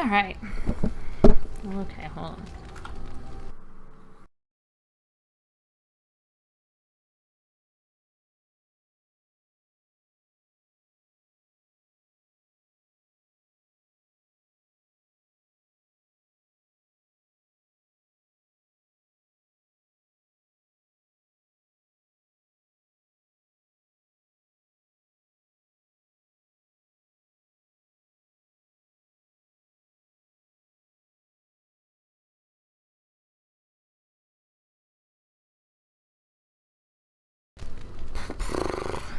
Alright. Okay, hold on.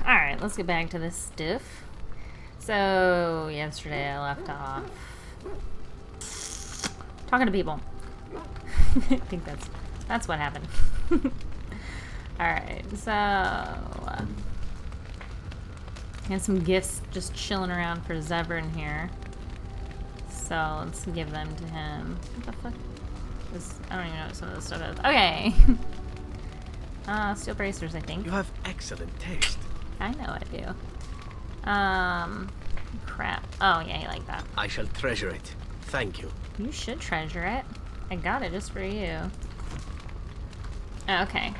Alright, let's get back to this stuff. So, yesterday I left off talking to people. I think that's what happened. Alright, so I have some gifts just chilling around for Zevran here. So let's give them to him. What the fuck? I don't even know what some of this stuff is. Okay. Steel bracers, I think. You have excellent taste. I know I do. Crap. Oh, yeah, you like that. I shall treasure it. Thank you. You should treasure it. I got it just for you. Okay.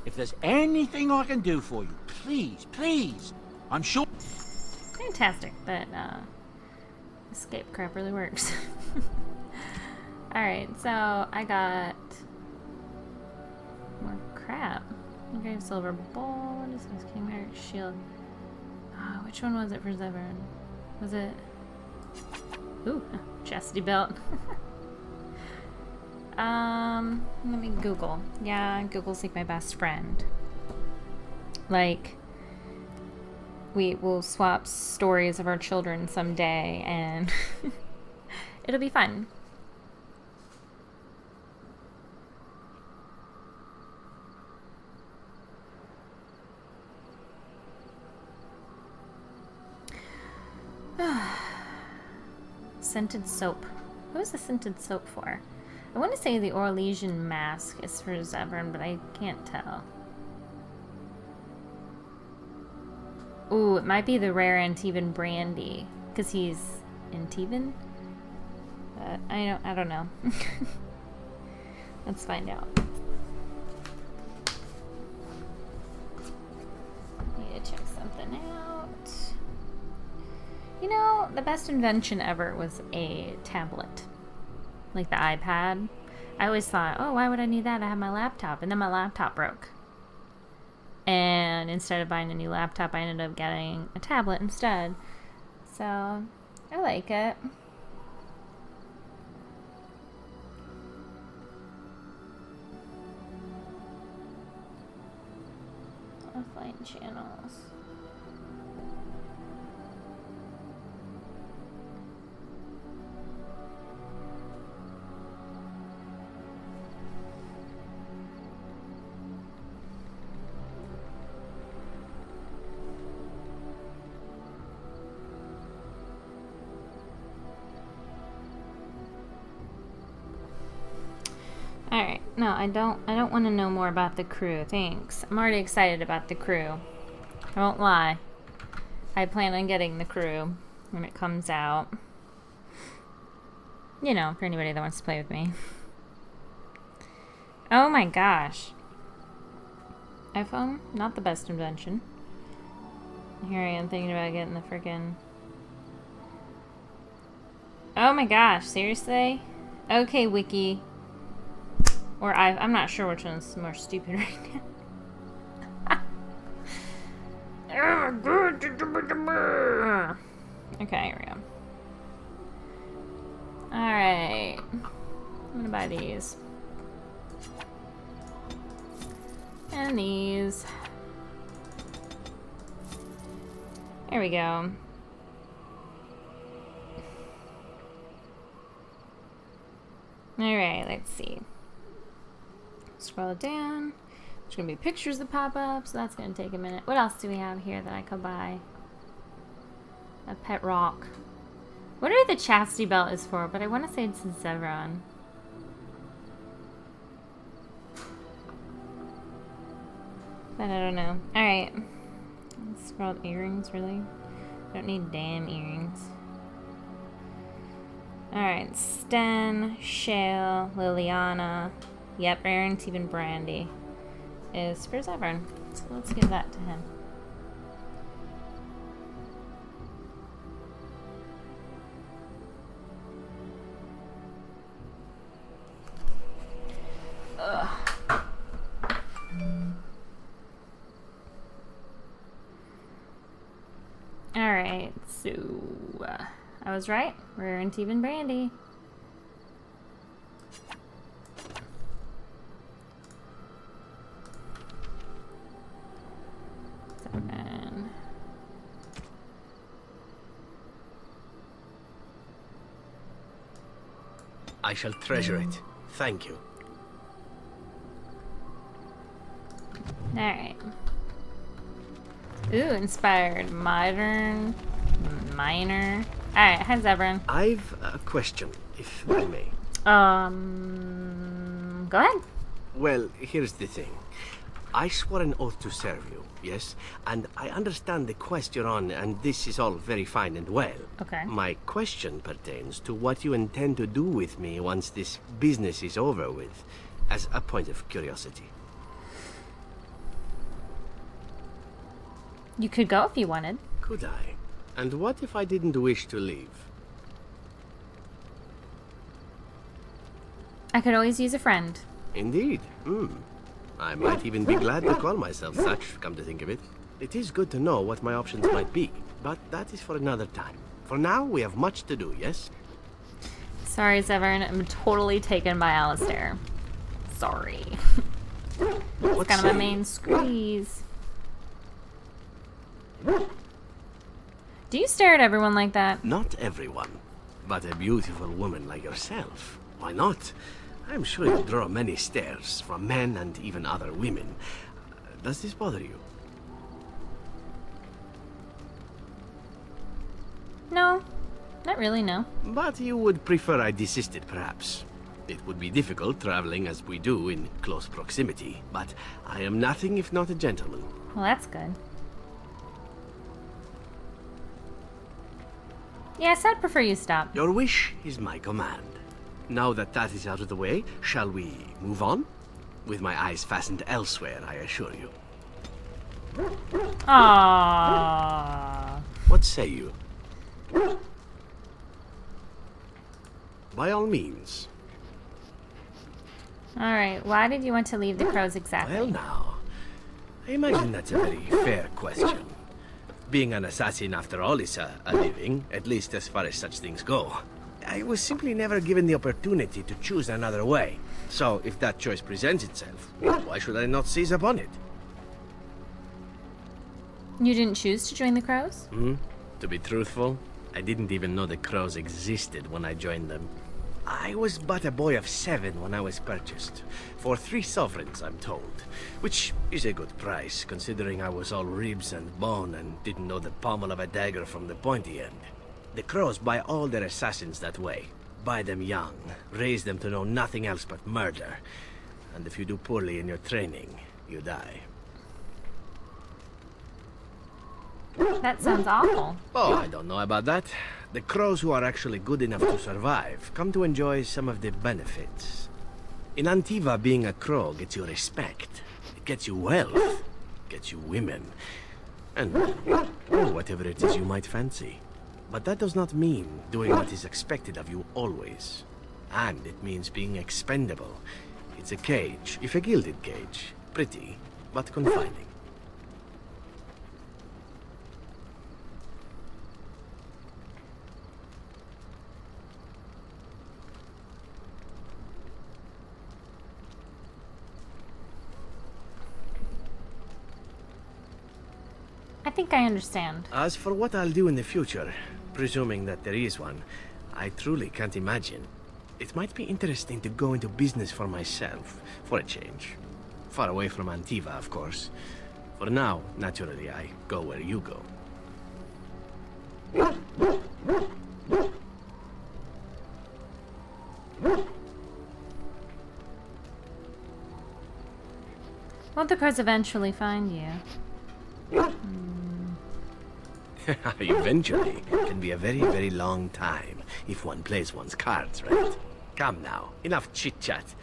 If there's anything I can do for you, please, please. I'm sure. Fantastic. That, escape crap really works. Alright, so I got more crap. Engraved silver bowl. What is this? King Merrick's shield. Which one was it for Zevran? Was it... Ooh, chastity belt. Let me Google. Yeah, Google's like my best friend. Like, we will swap stories of our children someday, and it'll be fun. Scented soap. What was the scented soap for? I want to say the Orlesian mask is for Zevran, but I can't tell. Ooh, it might be the rare Antivan brandy, because he's Antivan? I don't know. Let's find out. Need to check something out. You know, the best invention ever was a tablet. Like the iPad. I always thought, oh, why would I need that? I have my laptop. And then my laptop broke. And instead of buying a new laptop, I ended up getting a tablet instead. So, I like it. Offline channels. Alright, no, I don't want to know more about the crew, thanks. I'm already excited about the crew. I won't lie. I plan on getting the crew when it comes out. You know, for anybody that wants to play with me. Oh my gosh. iPhone? Not the best invention. Here I am thinking about getting the freaking... Oh my gosh, seriously? Okay, Wiki. Or I'm not sure which one's more stupid right now. Okay, here we go. Alright. I'm gonna buy these. And these. There we go. Alright, let's see. Scroll it down. There's gonna be pictures that pop up, so that's gonna take a minute. What else do we have here that I could buy? A pet rock. What are the chastity belt is for? But I want to say it's Zevran. But I don't know. Alright. Scroll earrings, really? Don't need damn earrings. Alright, Sten, Shale, Liliana. Yep, Aaron, even Brandy is for Zevran. So let's give that to him. Ugh. Alright, so I was right. We're in even Brandy. Seven. I shall treasure it. Thank you. Alright. Ooh, inspired. Modern. Minor. Alright, hi Zevran. I've a question, if I may. Go ahead. Well, here's the thing. I swore an oath to serve you, yes? And I understand the quest you're on, and this is all very fine and well. Okay. My question pertains to what you intend to do with me once this business is over with, as a point of curiosity. You could go if you wanted. Could I? And what if I didn't wish to leave? I could always use a friend. Indeed. I might even be glad to call myself such, come to think of it. It is good to know what my options might be, but that is for another time. For now, we have much to do, yes? Sorry, Zevran. I'm totally taken by Alistair. Sorry. What's Kind of my main squeeze. Do you stare at everyone like that? Not everyone, but a beautiful woman like yourself. Why not? I'm sure you draw many stares from men and even other women. Does this bother you? No. Not really, no. But you would prefer I desisted, perhaps. It would be difficult traveling as we do in close proximity, but I am nothing if not a gentleman. Well, that's good. Yes, I'd prefer you stop. Your wish is my command. Now that that is out of the way, shall we move on? With my eyes fastened elsewhere, I assure you. Aww. What say you? By all means. Alright, why did you want to leave the crows exactly? Well now, I imagine that's a very fair question. Being an assassin, after all, is a living, at least as far as such things go. I was simply never given the opportunity to choose another way. So, if that choice presents itself, why should I not seize upon it? You didn't choose to join the crows? To be truthful, I didn't even know the crows existed when I joined them. I was but a boy of 7 when I was purchased. For 3 sovereigns, I'm told. Which is a good price, considering I was all ribs and bone and didn't know the pommel of a dagger from the pointy end. The crows buy all their assassins that way. Buy them young, raise them to know nothing else but murder. And if you do poorly in your training, you die. That sounds awful. Oh, I don't know about that. The crows who are actually good enough to survive come to enjoy some of the benefits. In Antiva, being a crow gets you respect. It gets you wealth. Gets you women. And whatever it is you might fancy. But that does not mean doing what is expected of you always. And it means being expendable. It's a cage, if a gilded cage. Pretty, but confining. I think I understand. As for what I'll do in the future, presuming that there is one, I truly can't imagine. It might be interesting to go into business for myself, for a change. Far away from Antiva, of course. For now, naturally, I go where you go. Won't the crows eventually find you? Eventually can be a very, very long time if one plays one's cards right. Come now, enough chit-chat.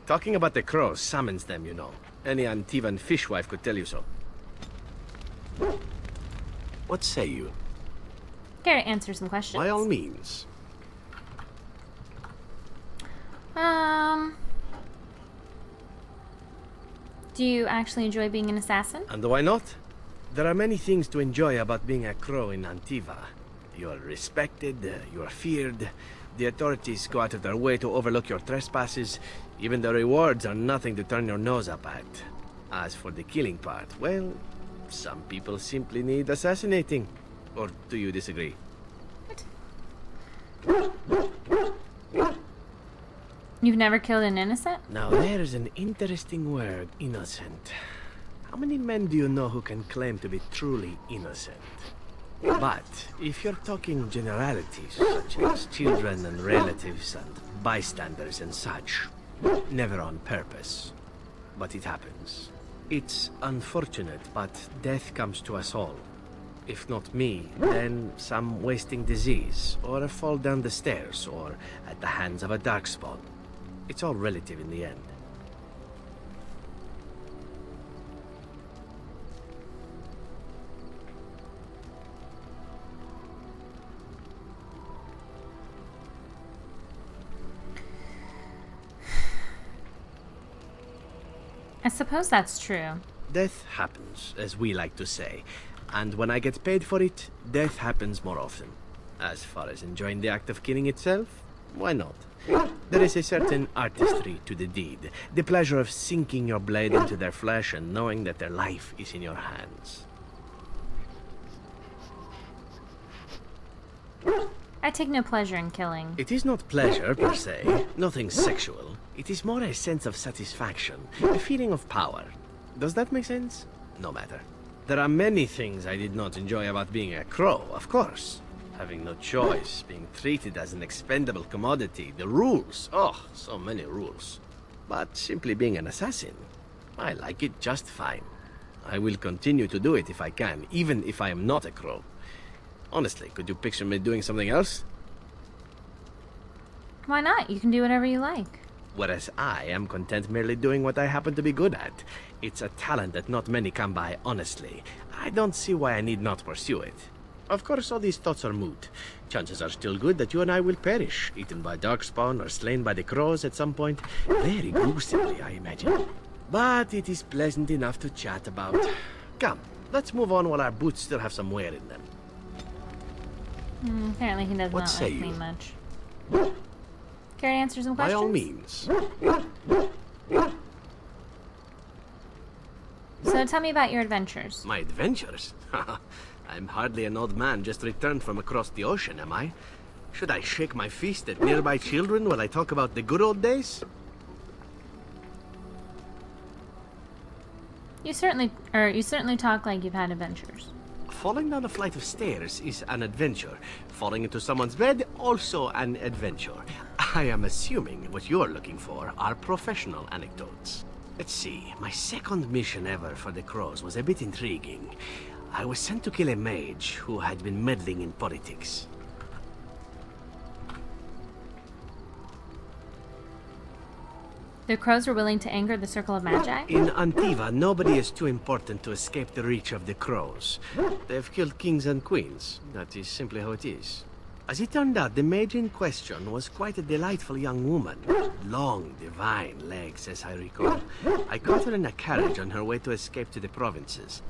Talking about the crows summons them, you know. Any Antivan fishwife could tell you so. What say you? Care to answer some questions? By all means. Do you actually enjoy being an assassin? And why not? There are many things to enjoy about being a crow in Antiva. You are respected, you are feared. The authorities go out of their way to overlook your trespasses. Even the rewards are nothing to turn your nose up at. As for the killing part, well, some people simply need assassinating. Or do you disagree? You've never killed an innocent? Now there's an interesting word, innocent. How many men do you know who can claim to be truly innocent? But if you're talking generalities, such as children and relatives and bystanders and such, never on purpose. But it happens. It's unfortunate, but death comes to us all. If not me, then some wasting disease, or a fall down the stairs, or at the hands of a darkspawn. It's all relative in the end. I suppose that's true. Death happens, as we like to say. And when I get paid for it, death happens more often. As far as enjoying the act of killing itself, why not? There is a certain artistry to the deed. The pleasure of sinking your blade into their flesh and knowing that their life is in your hands. I take no pleasure in killing. It is not pleasure, per se. Nothing sexual. It is more a sense of satisfaction. A feeling of power. Does that make sense? No matter. There are many things I did not enjoy about being a crow, of course. Having no choice, being treated as an expendable commodity, the rules. Oh, so many rules. But simply being an assassin, I like it just fine. I will continue to do it if I can, even if I am not a crow. Honestly, could you picture me doing something else? Why not? You can do whatever you like. Whereas I am content merely doing what I happen to be good at. It's a talent that not many come by honestly. I don't see why I need not pursue it. Of course, all these thoughts are moot. Chances are still good that you and I will perish, eaten by darkspawn or slain by the crows at some point. Very gruesomely, I imagine. But it is pleasant enough to chat about. Come, let's move on while our boots still have some wear in them. Apparently he does What not say like me you? much. Care to answer some By questions? all means. So tell me about your adventures. My adventures? I'm hardly an old man just returned from across the ocean, am I? Should I shake my fist at nearby children while I talk about the good old days? You certainly talk like you've had adventures. Falling down a flight of stairs is an adventure. Falling into someone's bed, also an adventure. I am assuming what you're looking for are professional anecdotes. Let's see, my second mission ever for the Crows was a bit intriguing. I was sent to kill a mage who had been meddling in politics. The crows were willing to anger the Circle of Magi? In Antiva, nobody is too important to escape the reach of the Crows. They've killed kings and queens. That is simply how it is. As it turned out, the mage in question was quite a delightful young woman. Long, divine legs, as I recall. I caught her in a carriage on her way to escape to the provinces.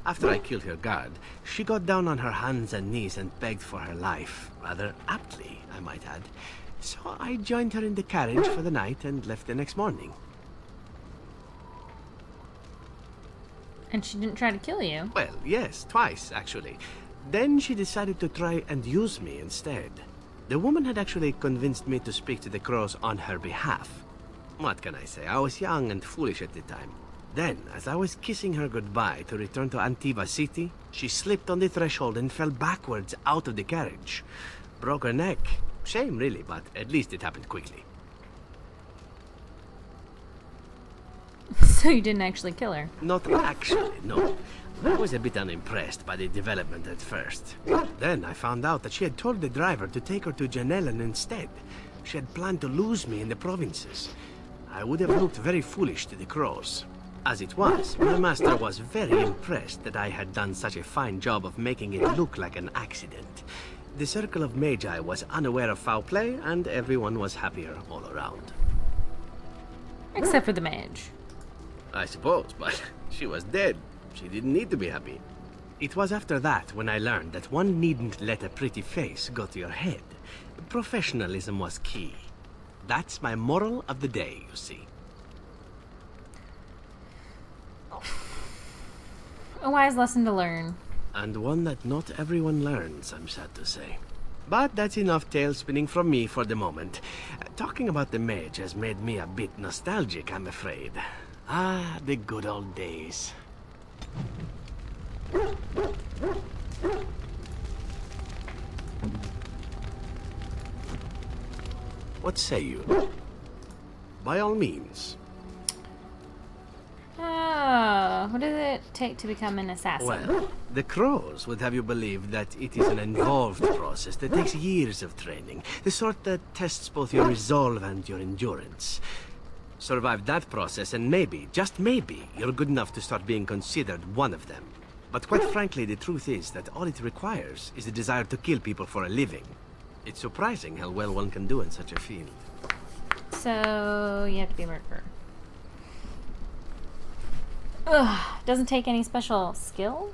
After I killed her guard, she got down on her hands and knees and begged for her life. Rather aptly, I might add. So I joined her in the carriage for the night and left the next morning. And she didn't try to kill you? Well, yes, twice, actually. Then she decided to try and use me instead. The woman had actually convinced me to speak to the Crows on her behalf. What can I say? I was young and foolish at the time. Then, as I was kissing her goodbye to return to Antiva City, she slipped on the threshold and fell backwards out of the carriage. Broke her neck. Shame, really, but at least it happened quickly. So you didn't actually kill her? Not actually, no. I was a bit unimpressed by the development at first. Then I found out that she had told the driver to take her to Janellen instead. She had planned to lose me in the provinces. I would have looked very foolish to the crows. As it was, my master was very impressed that I had done such a fine job of making it look like an accident. The Circle of Magi was unaware of foul play, and everyone was happier all around. Except for the mage. I suppose, but she was dead. She didn't need to be happy. It was after that when I learned that one needn't let a pretty face go to your head. Professionalism was key. That's my moral of the day, you see. A wise lesson to learn. And one that not everyone learns, I'm sad to say. But that's enough tale spinning from me for the moment. Talking about the mage has made me a bit nostalgic, I'm afraid. Ah, the good old days. What say you? By all means. Oh, what does it take to become an assassin? Well, the crows would have you believe that it is an involved process that takes years of training. The sort that tests both your resolve and your endurance. Survive that process and maybe, just maybe, you're good enough to start being considered one of them. But quite frankly, the truth is that all it requires is the desire to kill people for a living. It's surprising how well one can do in such a field. So, you have to be a murderer. Ugh, doesn't take any special skill?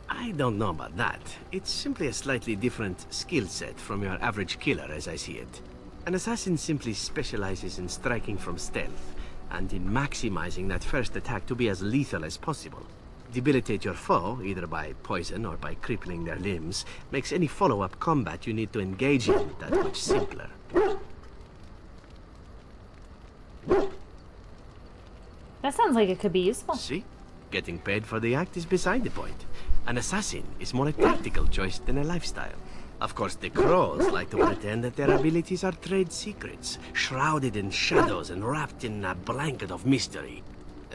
I don't know about that. It's simply a slightly different skill set from your average killer as I see it. An assassin simply specializes in striking from stealth, and in maximizing that first attack to be as lethal as possible. Debilitate your foe, either by poison or by crippling their limbs, makes any follow-up combat you need to engage in that much simpler. That sounds like it could be useful. See? Getting paid for the act is beside the point. An assassin is more a tactical choice than a lifestyle. Of course, the crows like to pretend that their abilities are trade secrets, shrouded in shadows and wrapped in a blanket of mystery.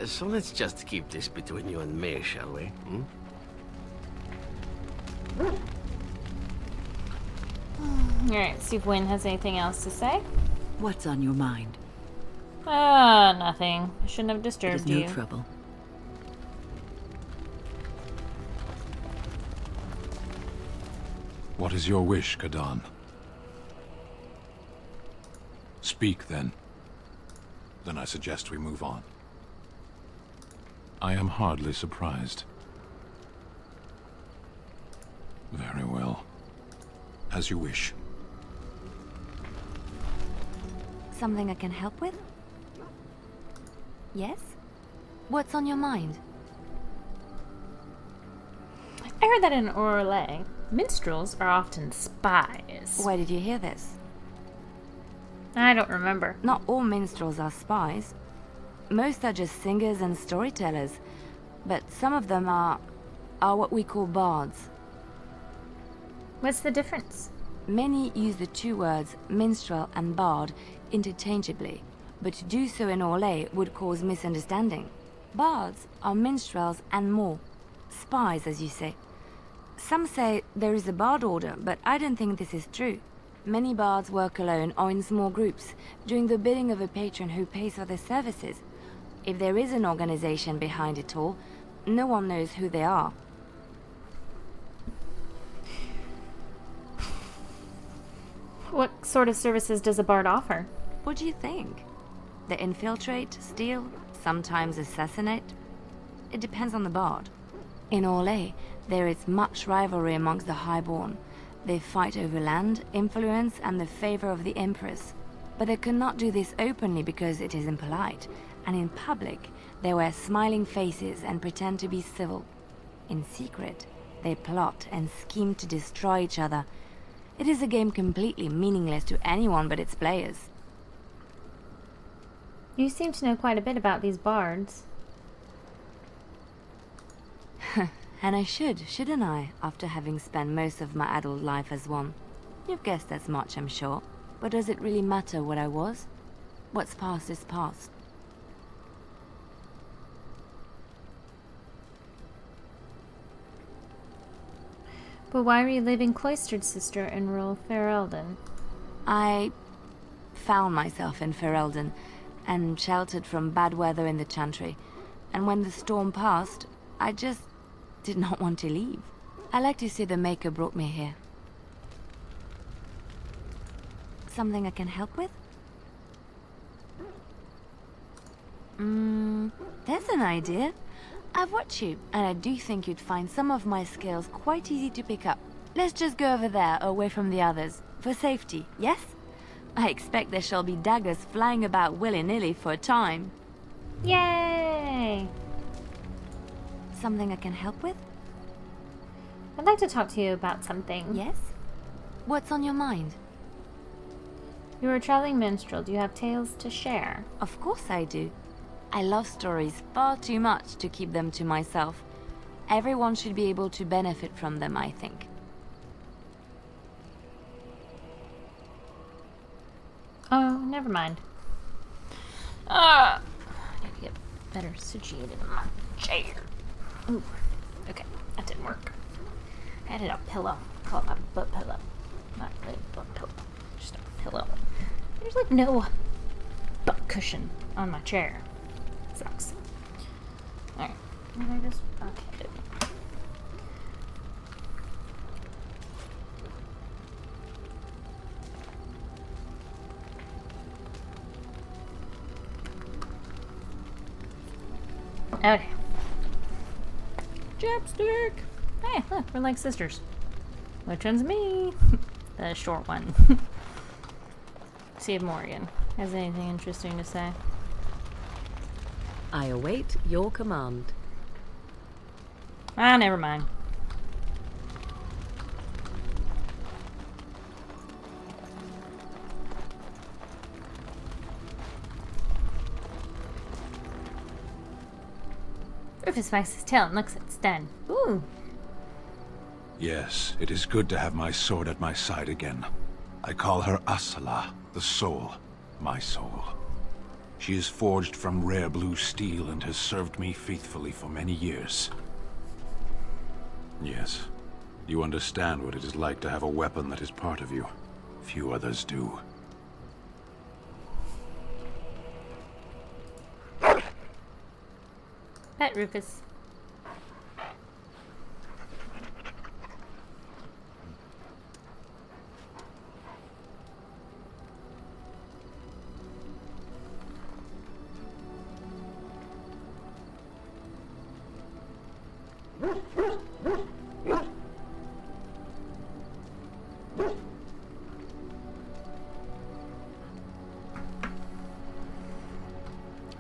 So let's just keep this between you and me, shall we? Alright, see if Wynne has anything else to say. What's on your mind? Nothing. I shouldn't have It is disturbed no you. trouble. What is your wish, Kadan? Speak, then. Then I suggest we move on. I am hardly surprised. Very well. As you wish. Something I can help with? Yes? What's on your mind? I heard that in Orlais, minstrels are often spies. Where did you hear this? I don't remember. Not all minstrels are spies. Most are just singers and storytellers, but some of them are what we call bards. What's the difference? Many use the two words minstrel and bard interchangeably, but to do so in Orlais would cause misunderstanding. Bards are minstrels and more. Spies, as you say. Some say there is a bard order, but I don't think this is true. Many bards work alone or in small groups, doing the bidding of a patron who pays for their services. If there is an organization behind it all, no one knows who they are. What sort of services does a bard offer? What do you think? They infiltrate, steal, sometimes assassinate? It depends on the bard. In Orlais, there is much rivalry amongst the highborn. They fight over land, influence, and the favor of the Empress. But they cannot do this openly because it is impolite, and in public, they wear smiling faces and pretend to be civil. In secret, they plot and scheme to destroy each other. It is a game completely meaningless to anyone but its players. You seem to know quite a bit about these bards. And I shouldn't I, after having spent most of my adult life as one? You've guessed as much, I'm sure. But does it really matter what I was? What's past is past. But why were you leaving Cloistered Sister in rural Ferelden? I found myself in Ferelden and sheltered from bad weather in the Chantry. And when the storm passed, I just did not want to leave. I like to say the Maker brought me here. Something I can help with? There's an idea. I've watched you, and I do think you'd find some of my skills quite easy to pick up. Let's just go over there, away from the others. For safety, yes? I expect there shall be daggers flying about willy-nilly for a time. Yay! Something I can help with? I'd like to talk to you about something. Yes? What's on your mind? You're a traveling minstrel. Do you have tales to share? Of course I do. I love stories far too much to keep them to myself. Everyone should be able to benefit from them, I think. Oh, never mind. I need to get better situated in my chair. Ooh, okay, that didn't work. I added a pillow. Call it my butt pillow. Not really a butt pillow, just a pillow. There's like no butt cushion on my chair. Sucks. Alright, and I just, okay. Okay. Chapstick! Hey, look, we're like sisters. Which one's me? The short one. See if Morgan has anything interesting to say. I await your command. Ah, never mind. Rufus wags his tail and looks at Sten. Ooh. Yes, it is good to have my sword at my side again. I call her Asala, the soul, my soul. She is forged from rare blue steel and has served me faithfully for many years. Yes, you understand what it is like to have a weapon that is part of you. Few others do. Pet Rufus.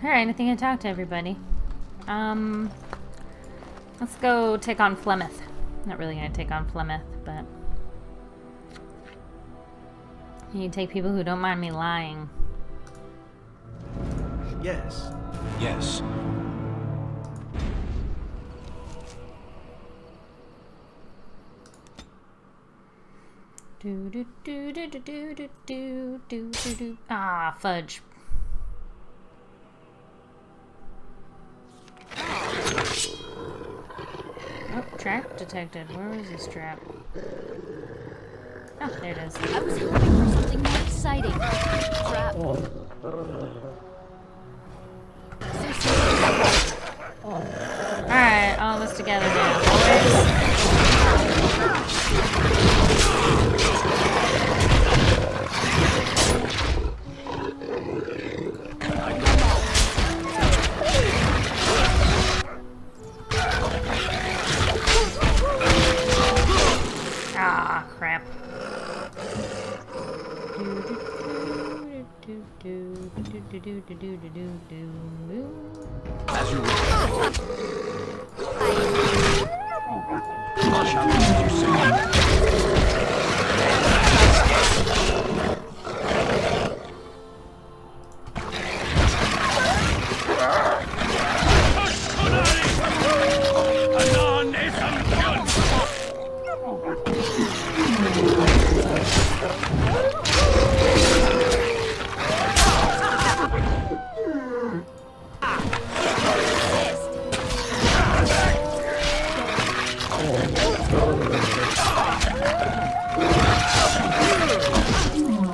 Alright, I think I talked to everybody. Let's go take on Flemeth. Not really gonna take on Flemeth, but you need to take people who don't mind me lying. Yes. Yes. Do do do do do do do do do do do. Ah, fudge. Oh, trap detected. Where is this trap? Oh, there it is. I was hoping for something more exciting. Trap. Alright, all of us together now, boys. Ah, crap. As you wish. I shall do you say.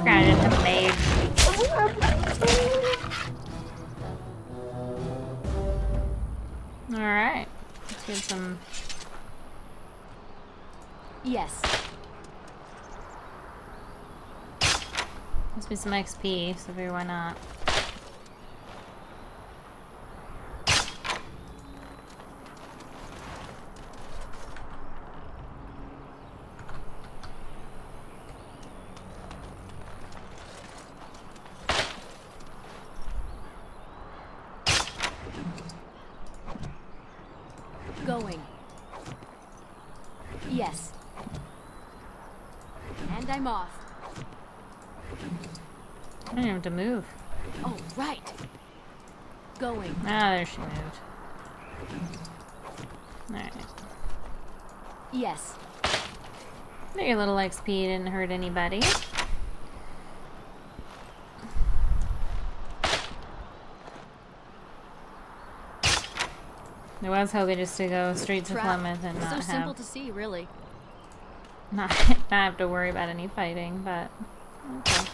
Grind into the mage. Alright. Let's get some. Yes. Must be some XP, so figure why not. Going. Yes. And I'm off. I don't even have to move. Oh, right. Going. Ah, there she moved. Alright. Yes. Your little XP didn't hurt anybody. I was hoping just to go straight to Trap. Plymouth and So not simple have to see, really. not have to worry about any fighting, but okay.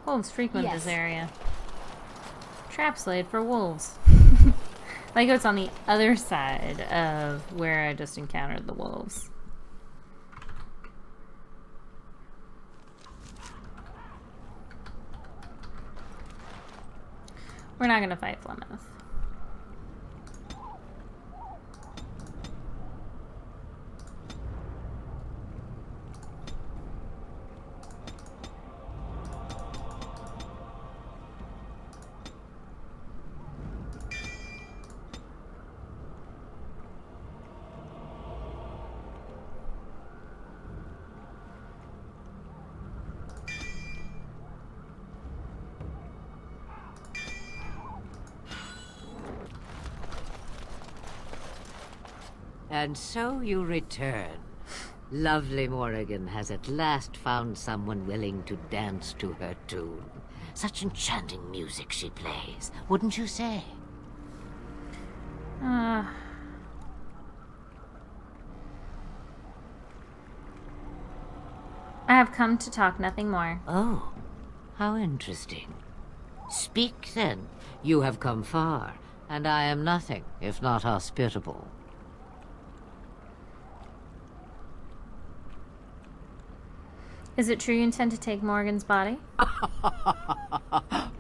Wolves frequent this Yes. area. Traps laid for wolves. Like it's on the other side of where I just encountered the wolves. We're not gonna fight Plymouth. And so you return. Lovely Morrigan has at last found someone willing to dance to her tune. Such enchanting music she plays, wouldn't you say? I have come to talk, nothing more. Oh, how interesting. Speak then. You have come far, and I am nothing if not hospitable. Is it true you intend to take Morgan's body?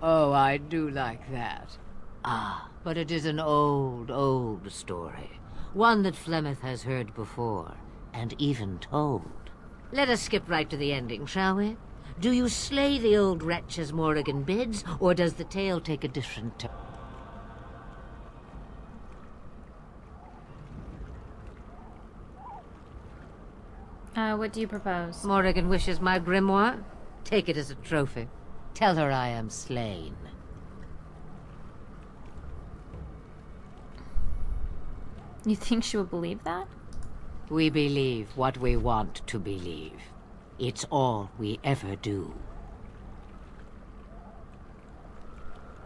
Oh, I do like that. Ah, but it is an old, old story. One that Flemeth has heard before, and even told. Let us skip right to the ending, shall we? Do you slay the old wretch as Morrigan bids, or does the tale take a different turn? What do you propose? Morrigan wishes my grimoire? Take it as a trophy. Tell her I am slain. You think she would believe that? We believe what we want to believe. It's all we ever do.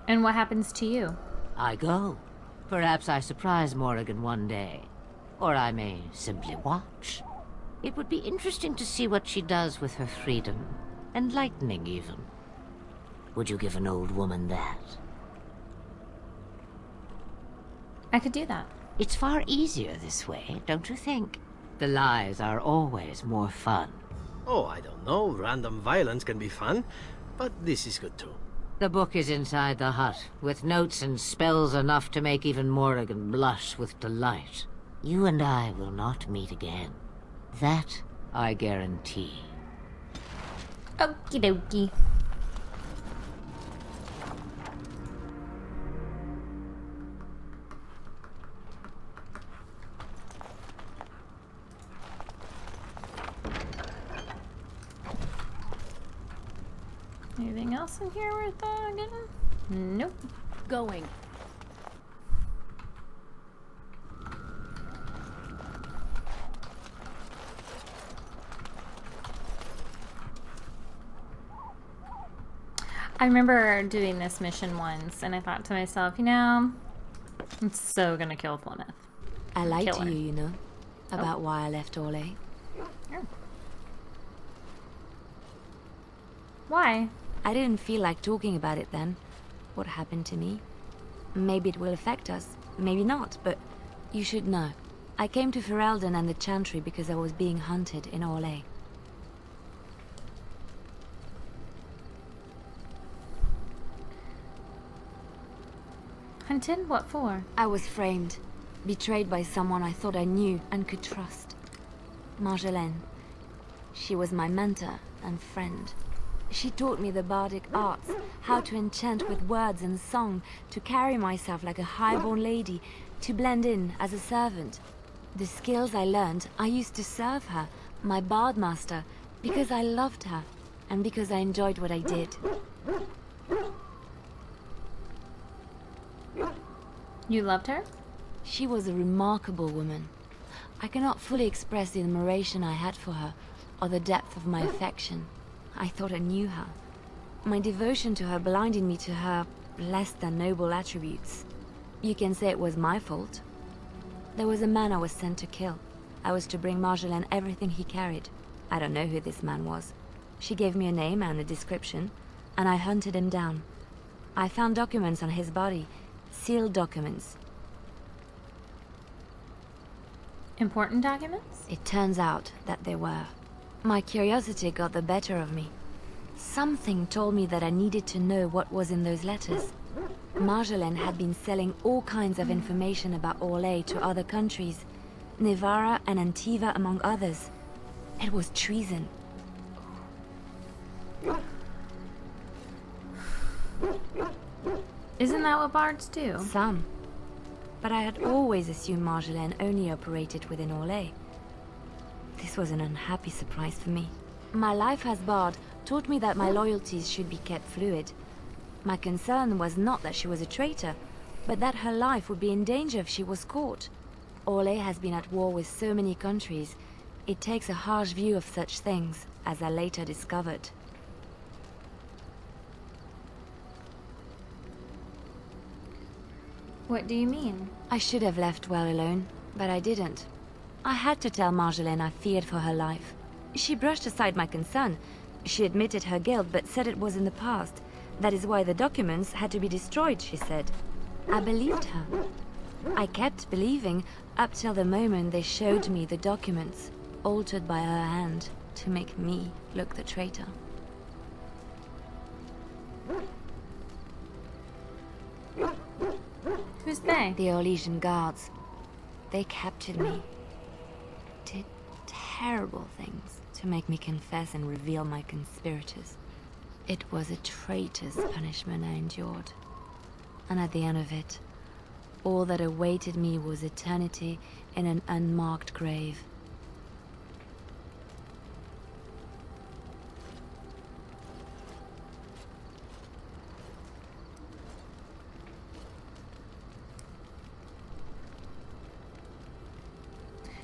And what happens to you? I go. Perhaps I surprise Morrigan one day. Or I may simply watch. It would be interesting to see what she does with her freedom. Enlightening, even. Would you give an old woman that? I could do that. It's far easier this way, don't you think? The lies are always more fun. Oh, I don't know. Random violence can be fun, but this is good too. The book is inside the hut, with notes and spells enough to make even Morrigan blush with delight. You and I will not meet again. That I guarantee. Okie dokie. Anything else in here worth getting? Nope. Going. I remember doing this mission once, and I thought to myself, you know, I'm so gonna kill Flemeth. I lied Kill to her. you, you know, about why I left Orlais. Oh. Why? I didn't feel like talking about it then. What happened to me? Maybe it will affect us, maybe not, but you should know. I came to Ferelden and the Chantry because I was being hunted in Orlais. Hunted? What for? I was framed, betrayed by someone I thought I knew and could trust. Marjolaine. She was my mentor and friend. She taught me the bardic arts, how to enchant with words and song, to carry myself like a highborn lady, to blend in as a servant. The skills I learned, I used to serve her, my bard master, because I loved her, and because I enjoyed what I did. You loved her? She was a remarkable woman. I cannot fully express the admiration I had for her, or the depth of my affection. I thought I knew her. My devotion to her blinded me to her less than noble attributes. You can say it was my fault. There was a man I was sent to kill. I was to bring Marjolaine everything he carried. I don't know who this man was. She gave me a name and a description, and I hunted him down. I found documents on his body, sealed documents. Important documents? It turns out that they were. My curiosity got the better of me. Something told me that I needed to know what was in those letters. Marjolaine had been selling all kinds of information about Orlais to other countries, Nevarra and Antiva among others. It was treason. Isn't that what bards do? Some. But I had always assumed Marjolaine only operated within Orlais. This was an unhappy surprise for me. My life as bard taught me that my loyalties should be kept fluid. My concern was not that she was a traitor, but that her life would be in danger if she was caught. Orlais has been at war with so many countries. It takes a harsh view of such things, as I later discovered. What do you mean? I should have left well alone, but I didn't. I had to tell Marjolaine I feared for her life. She brushed aside my concern. She admitted her guilt, but said it was in the past. That is why the documents had to be destroyed, she said. I believed her. I kept believing up till the moment they showed me the documents, altered by her hand, to make me look the traitor. Who's they? The Orlesian guards. They captured me. Did terrible things to make me confess and reveal my conspirators. It was a traitor's punishment I endured. And at the end of it, all that awaited me was eternity in an unmarked grave.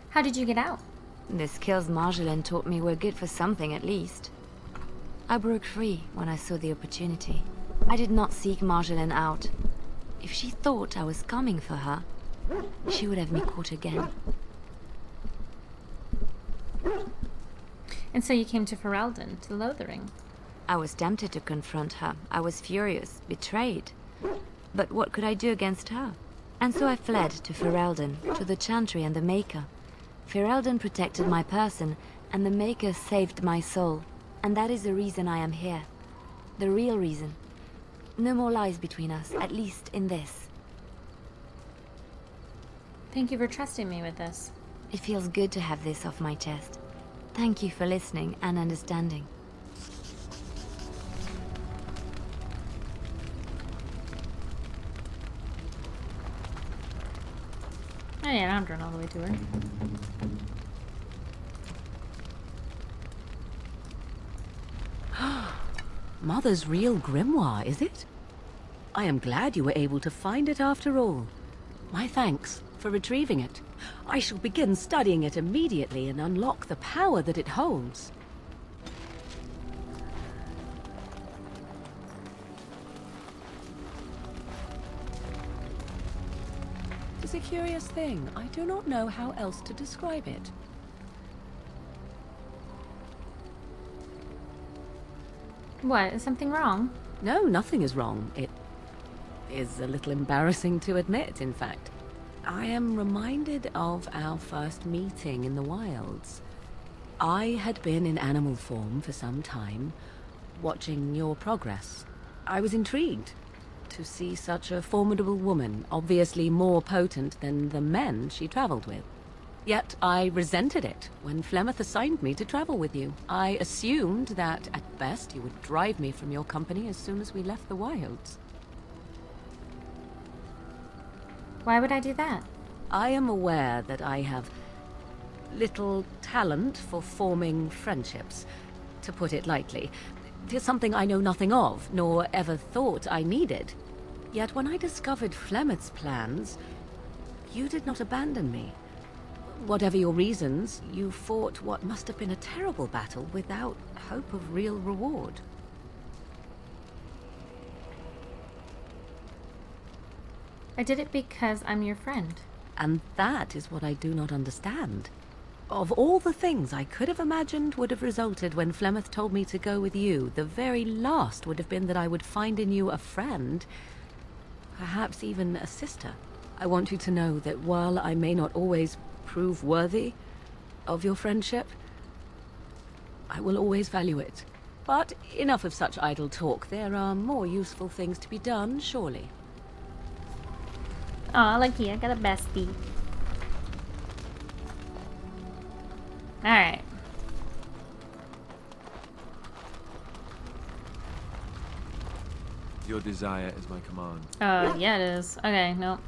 How did you get out? The skills Marjolaine taught me were good for something at least. I broke free when I saw the opportunity. I did not seek Marjolaine out. If she thought I was coming for her, she would have me caught again. And so you came to Ferelden, to Lothering. I was tempted to confront her. I was furious, betrayed. But what could I do against her? And so I fled to Ferelden, to the Chantry and the Maker. Ferelden protected my person, and the Maker saved my soul. And that is the reason I am here. The real reason. No more lies between us, at least in this. Thank you for trusting me with this. It feels good to have this off my chest. Thank you for listening and understanding. Oh yeah, I don't have to run all the way to her. Mother's real grimoire, is it? I am glad you were able to find it after all. My thanks for retrieving it. I shall begin studying it immediately and unlock the power that it holds. a curious thing. I do not know how else to describe it. What? Is something wrong? No, nothing is wrong. It is a little embarrassing to admit, in fact. I am reminded of our first meeting in the wilds. I had been in animal form for some time, watching your progress. I was intrigued to see such a formidable woman, obviously more potent than the men she traveled with. Yet I resented it when Flemeth assigned me to travel with you. I assumed that, at best, you would drive me from your company as soon as we left the wilds. Why would I do that? I am aware that I have little talent for forming friendships, to put it lightly. 'Tis something I know nothing of, nor ever thought I needed. Yet when I discovered Flemeth's plans, you did not abandon me. Whatever your reasons, you fought what must have been a terrible battle without hope of real reward. I did it because I'm your friend. And that is what I do not understand. Of all the things I could have imagined would have resulted when Flemeth told me to go with you, the very last would have been that I would find in you a friend, perhaps even a sister. I want you to know that while I may not always prove worthy of your friendship, I will always value it. But enough of such idle talk. There are more useful things to be done, surely. Aw, lucky, I got a bestie. Alright. Your desire is my command. Oh, yeah, it is. Okay, nope.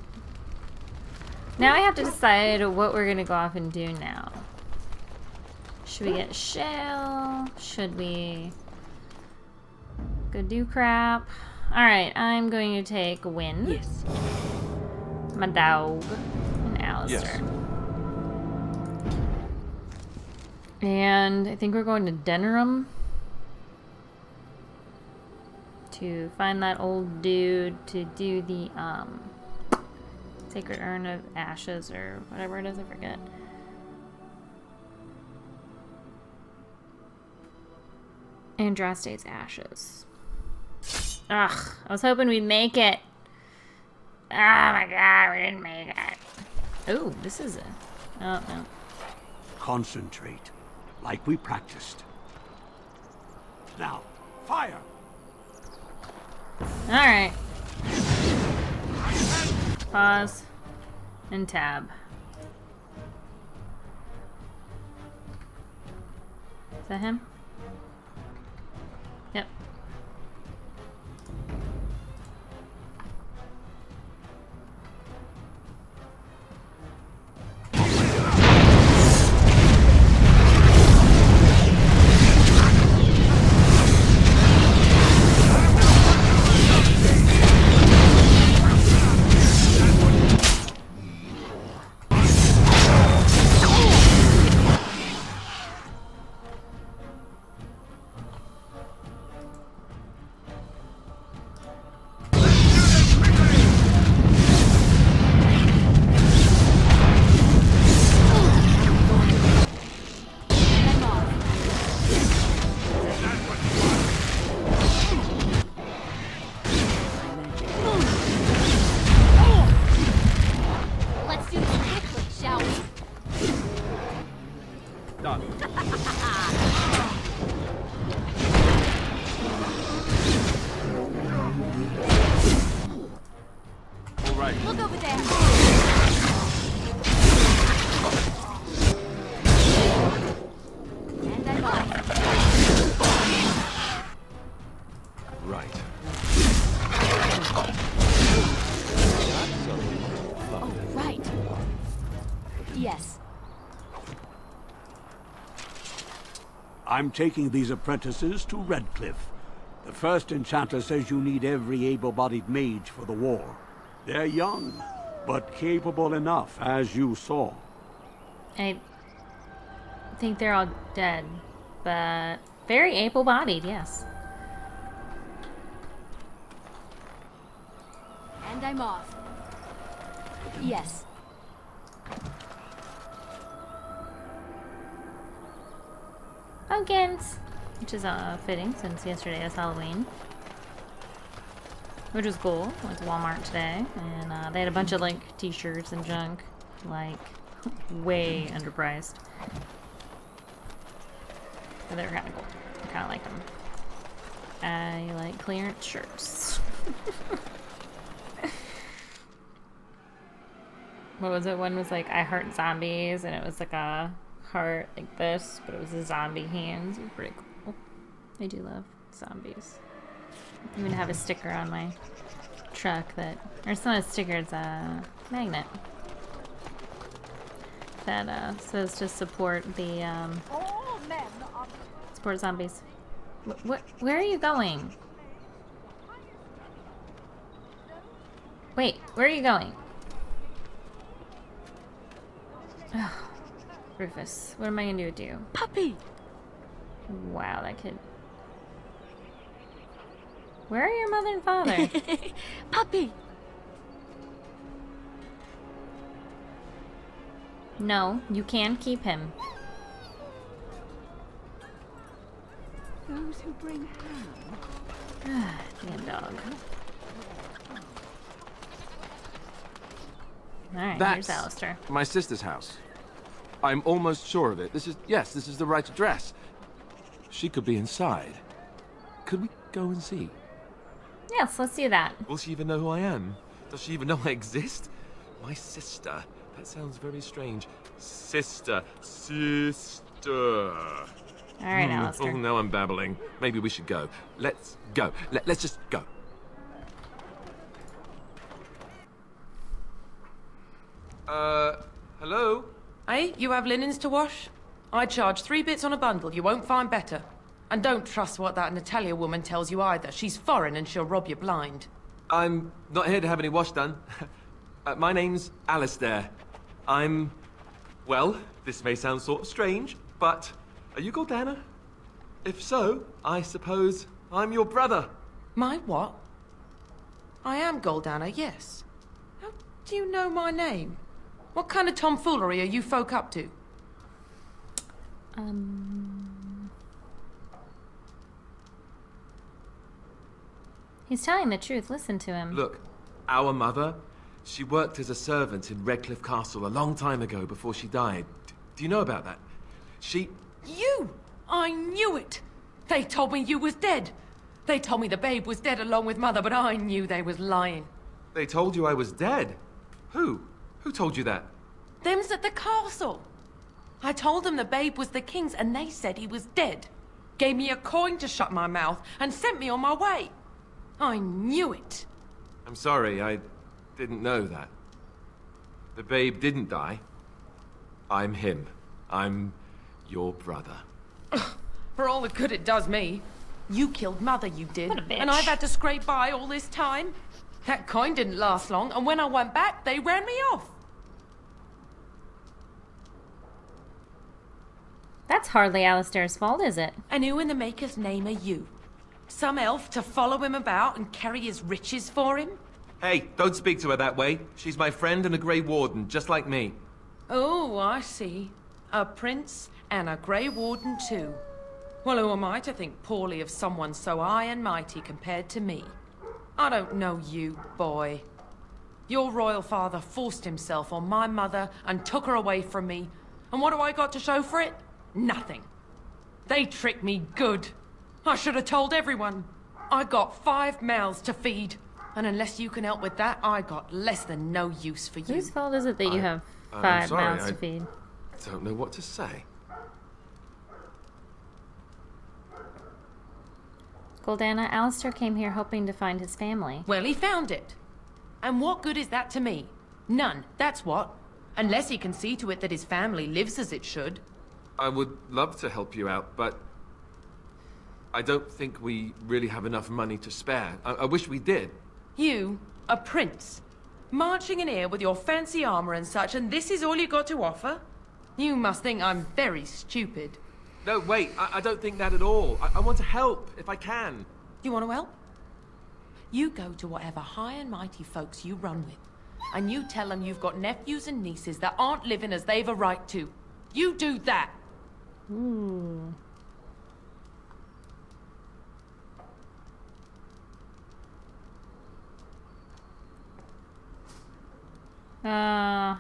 Now I have to decide what we're gonna go off and do now. Should we get shell? Should we go do crap? Alright, I'm going to take Win. Yes. My dog. And Alistair. Yes. And I think we're going to Denerim to find that old dude to do the Sacred Urn of Ashes or whatever it is, I forget. Andraste's Ashes. Ugh, I was hoping we'd make it. Oh my god, we didn't make it. Oh, this is a... Oh, no. Concentrate, like we practiced. Now, fire! Alright. Pause. And tab. Is that him? Yep. Let's do this quickly, shall we? Done. All right. Look over there. And I'm off. Right. Oh, right. Yes. I'm taking these apprentices to Redcliffe. The first enchanter says you need every able-bodied mage for the war. They're young, but capable enough, as you saw. I think they're all dead, but very able-bodied, yes. And I'm off. Yes. pumpkins, which is fitting since yesterday is Halloween. Which was cool. Went to Walmart today, and they had a bunch of like t-shirts and junk, like way underpriced. But they're kind of cool. I kind of like them. I like clearance shirts. What was it? One was like I heart zombies, and it was like a heart like this, but it was a zombie hands. It was pretty cool. I do love zombies. I'm gonna have a sticker on my truck that, or it's not a sticker, it's a magnet that says to support the support zombies. Where are you going? Wait, where are you going? Ugh. Rufus, what am I gonna do with you? Puppy! Wow, that kid. Where are your mother and father? Puppy! No, you can keep him. Those who bring ham. Damn dog. Alright, here's That's Alistair. my sister's house. I'm almost sure of it. This is the right address. She could be inside. Could we go and see? Yes, let's do that. Will she even know who I am? Does she even know I exist? My sister. That sounds very strange. Sister. Alright, Alistair. Oh, now I'm babbling. Maybe we should go. Let's go. Let's just go. Hello? Hey, you have linens to wash? I charge 3 bits on a bundle. You won't find better. And don't trust what that Natalia woman tells you either. She's foreign and she'll rob you blind. I'm not here to have any wash done. My name's Alistair. Well, this may sound sort of strange, but are you Goldana? If so, I suppose I'm your brother. My what? I am Goldana, yes. How do you know my name? What kind of tomfoolery are you folk up to? He's telling the truth. Listen to him. Look, our mother, she worked as a servant in Redcliffe Castle a long time ago before she died. Do you know about that? You! I knew it! They told me you was dead. They told me the babe was dead along with mother, but I knew they was lying. They told you I was dead? Who? Who told you that? Them's at the castle. I told them the babe was the king's and they said he was dead. Gave me a coin to shut my mouth and sent me on my way. I knew it. I'm sorry, I didn't know that. The babe didn't die. I'm him. I'm your brother. For all the good it does me. You killed mother, you did. What a bitch. And I've had to scrape by all this time. That coin didn't last long, and when I went back, they ran me off. That's hardly Alistair's fault, is it? And who in the maker's name are you? Some elf to follow him about and carry his riches for him? Hey, don't speak to her that way. She's my friend and a Grey Warden, just like me. Oh, I see. A prince and a Grey Warden too. Well, who am I to think poorly of someone so high and mighty compared to me? I don't know you, boy. Your royal father forced himself on my mother and took her away from me. And what do I got to show for it? Nothing. They tricked me good. I should have told everyone. I got 5 mouths to feed. And unless you can help with that, I got less than no use for you. Whose fault is it that you have I'm 5 sorry, mouths to feed? Don't know what to say. Goldana, Alistair came here hoping to find his family. Well, he found it. And what good is that to me? None, that's what. Unless he can see to it that his family lives as it should. I would love to help you out, but I don't think we really have enough money to spare. I wish we did. You, a prince, marching in here with your fancy armor and such, and this is all you got to offer? You must think I'm very stupid. No, wait, I don't think that at all. I want to help, if I can. You want to help? You go to whatever high and mighty folks you run with, and you tell them you've got nephews and nieces that aren't living as they've a right to. You do that. Ooh. It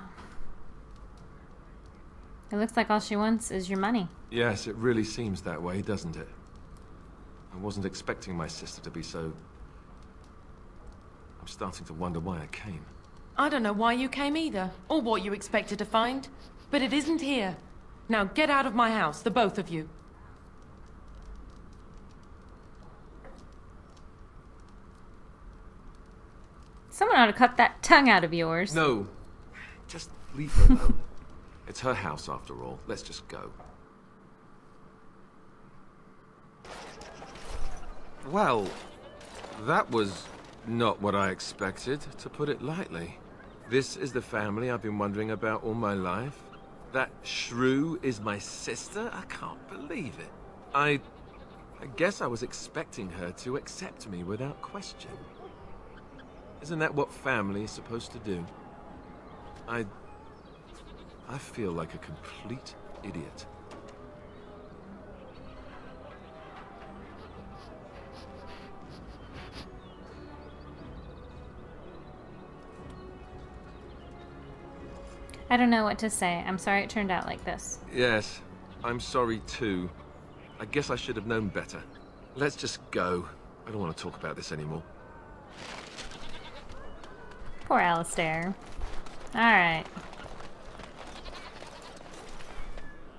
looks like all she wants is your money. Yes, it really seems that way, doesn't it? I wasn't expecting my sister to be so... I'm starting to wonder why I came. I don't know why you came either, or what you expected to find. But it isn't here. Now get out of my house, the both of you. Someone ought to cut that tongue out of yours. No, just leave her alone. It's her house after all. Let's just go. Well, that was not what I expected, to put it lightly. This is the family I've been wondering about all my life. That shrew is my sister? I can't believe it. I guess I was expecting her to accept me without question. Isn't that what family is supposed to do? I feel like a complete idiot. I don't know what to say. I'm sorry it turned out like this. Yes, I'm sorry too. I guess I should have known better. Let's just go. I don't want to talk about this anymore. Poor Alistair. Alright.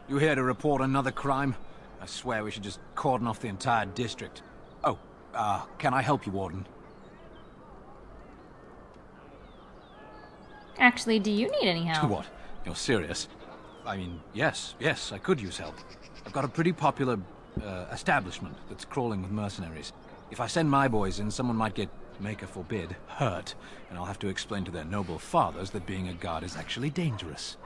You here to report another crime? I swear we should just cordon off the entire district. Oh, can I help you, Warden? Actually, do you need any help? What? You're serious? I mean, yes, I could use help. I've got a pretty popular, establishment that's crawling with mercenaries. If I send my boys in, someone might get, maker forbid, hurt, and I'll have to explain to their noble fathers that being a guard is actually dangerous.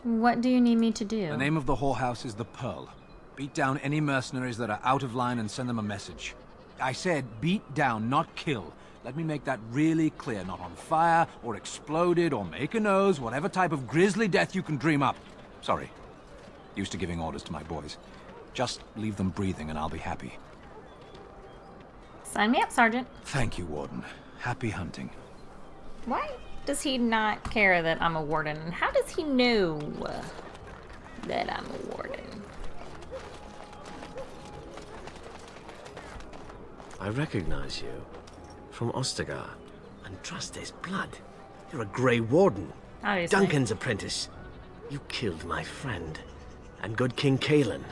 What do you need me to do? The name of the whorehouse is the Pearl. Beat down any mercenaries that are out of line and send them a message. I said beat down, not kill. Let me make that really clear. Not on fire, or exploded, or make a nose, whatever type of grisly death you can dream up. Sorry. Used to giving orders to my boys. Just leave them breathing and I'll be happy. Sign me up, Sergeant. Thank you, Warden. Happy hunting. Why does he not care that I'm a warden? And how does he know that I'm a warden? I recognize you. From Ostagar. And trust his blood. You're a Grey Warden. Obviously. Duncan's apprentice. You killed my friend. And good King Kalen.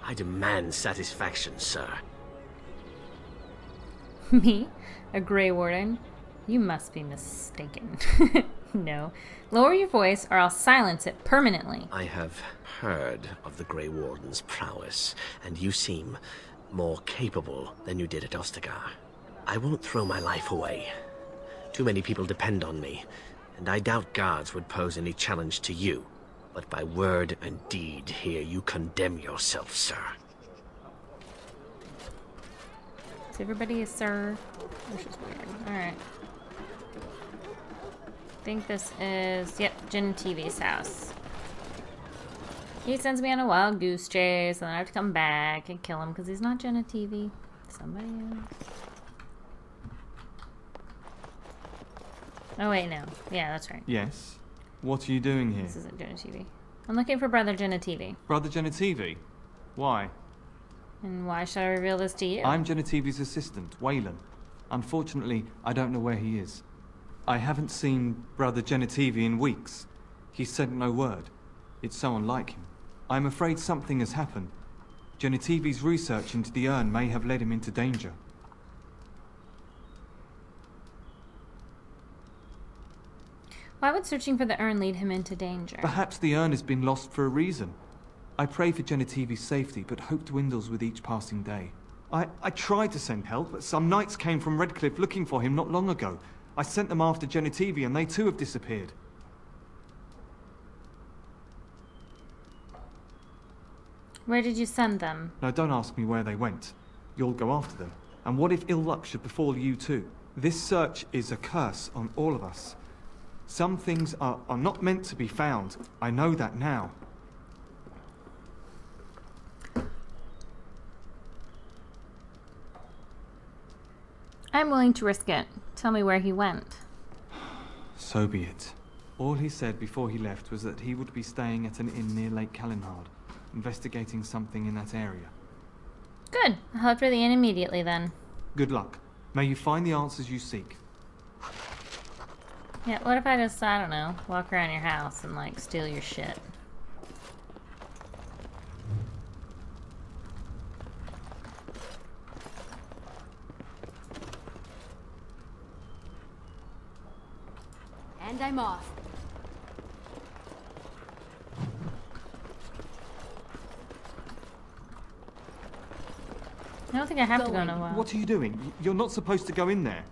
I demand satisfaction, sir. Me? A Grey Warden? You must be mistaken. No. Lower your voice or I'll silence it permanently. I have heard of the Grey Warden's prowess, and you seem more capable than you did at Ostagar. I won't throw my life away. Too many people depend on me, and I doubt guards would pose any challenge to you. But by word and deed here you condemn yourself, sir. So everybody is sir. Which is weird. Alright. I think this is, yep, Genetivi's house. He sends me on a wild goose chase, and then I have to come back and kill him because he's not Genetivi. Somebody else. Oh wait, no. Yeah, that's right. Yes. What are you doing here? This isn't Genetivi. I'm looking for Brother Genetivi. Brother Genetivi? Why? And why should I reveal this to you? I'm Genetivi's assistant, Waylon. Unfortunately, I don't know where he is. I haven't seen Brother Genetivi in weeks. He sent no word. It's so unlike him. I'm afraid something has happened. Genetivi's research into the urn may have led him into danger. Why would searching for the urn lead him into danger? Perhaps the urn has been lost for a reason. I pray for Genetivi's safety, but hope dwindles with each passing day. I tried to send help, but some knights came from Redcliffe looking for him not long ago. I sent them after Genetivi, and they too have disappeared. Where did you send them? Now don't ask me where they went. You'll go after them. And what if ill luck should befall you too? This search is a curse on all of us. Some things are not meant to be found. I know that now. I'm willing to risk it. Tell me where he went. So be it. All he said before he left was that he would be staying at an inn near Lake Kalinhard, investigating something in that area. Good. I'll head for the inn immediately then. Good luck. May you find the answers you seek. Yeah, what if I just, I don't know, walk around your house and, like, steal your shit? And I'm off. I don't think I have to go nowhere. What are you doing? You're not supposed to go in there.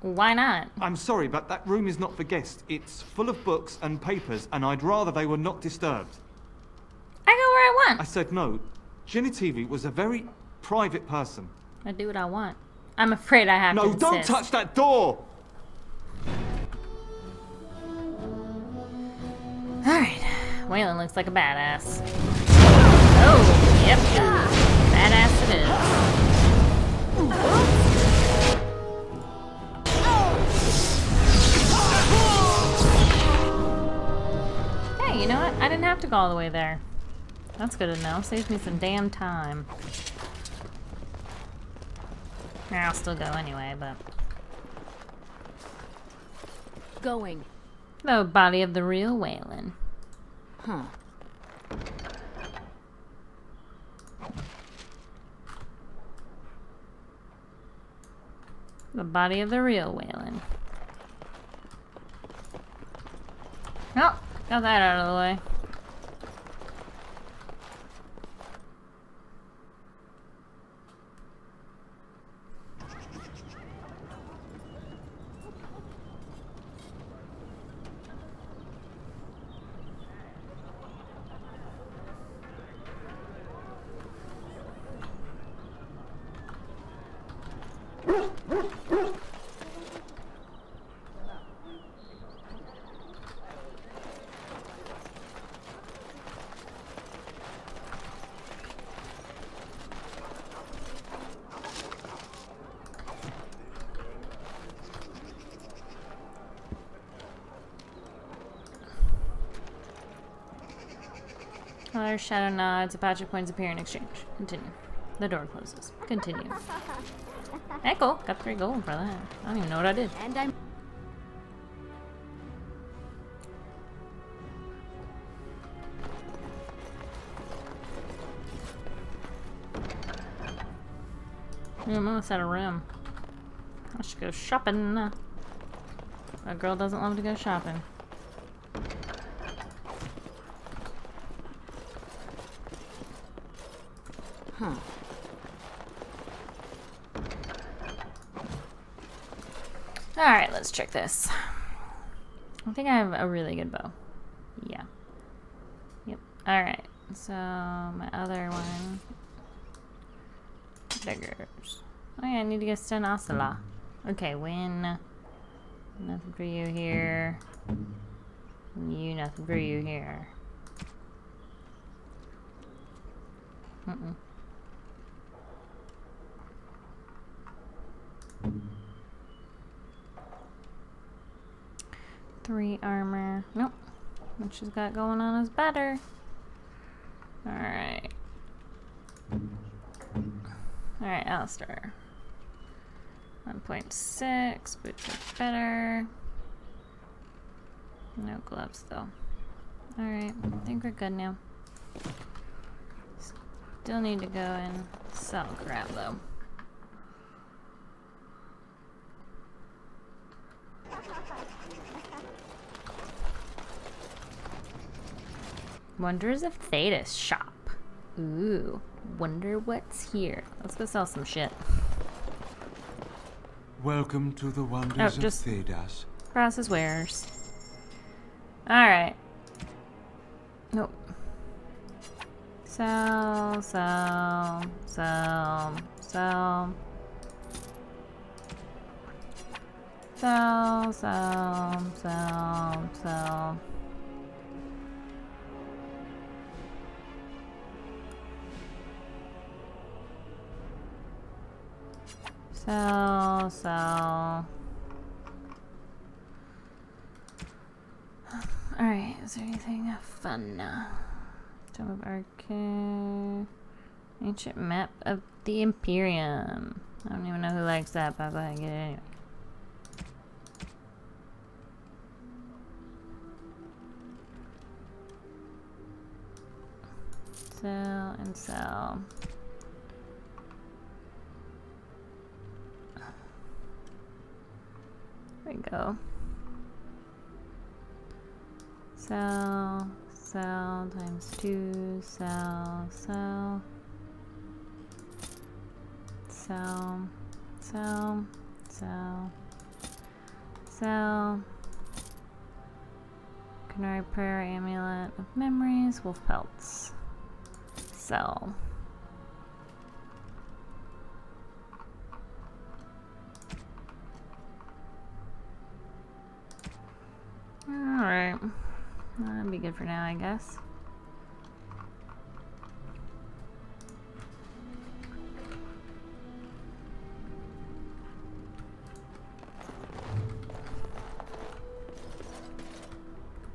Why not? I'm sorry, but that room is not for guests. It's full of books and papers, and I'd rather they were not disturbed. I go where I want. I said no. Genitivi was a very private person. I do what I want. I'm afraid I have to No, don't touch that door! Alright. Waylon looks like a badass. Oh, yep. Badass it is. Hey, you know what? I didn't have to go all the way there. That's good to know. Saves me some damn time. I'll still go anyway, but... Going. The body of the real Waylon. Huh. The body of the real Waylon. Oh, got that out of the way. Other shadow nods, Apache points appear in exchange. Continue. The door closes. Continue. Echo! Got 3 gold for that. I don't even know what I did. And I'm... I'm almost out of room. I should go shopping. A girl doesn't love to go shopping. Huh. Alright, let's check this. I think I have a really good bow. Yeah. Yep. Alright. So, my other one. Beggars. Oh yeah, I need to get Sten Asala. Okay, win. Nothing for you here. You, nothing for you here. Mm-mm. Three armor. Nope. What she's got going on is better. Alright. Alright, Alistair. 1.6. Boots are better. No gloves though. Alright, I think we're good now. Still need to go and sell crap though. Wonders of Thedas shop. Ooh, wonder what's here. Let's go sell some shit. Welcome to the wonders of just Thedas. process wares. Alright. Nope. Sell, sell, sell, sell. Sell, sell, sell, sell. Sell. Alright, is there anything fun? Tomb of Arcane. Ancient map of the Imperium. I don't even know who likes that, but I'll go ahead and get it anyway. Sell and sell. There we go. Sell, sell times 2, sell, sell, sell, sell, sell, sell. Canary Prayer, Amulet of Memories, Wolf Pelts. Sell. Alright. That'd be good for now, I guess.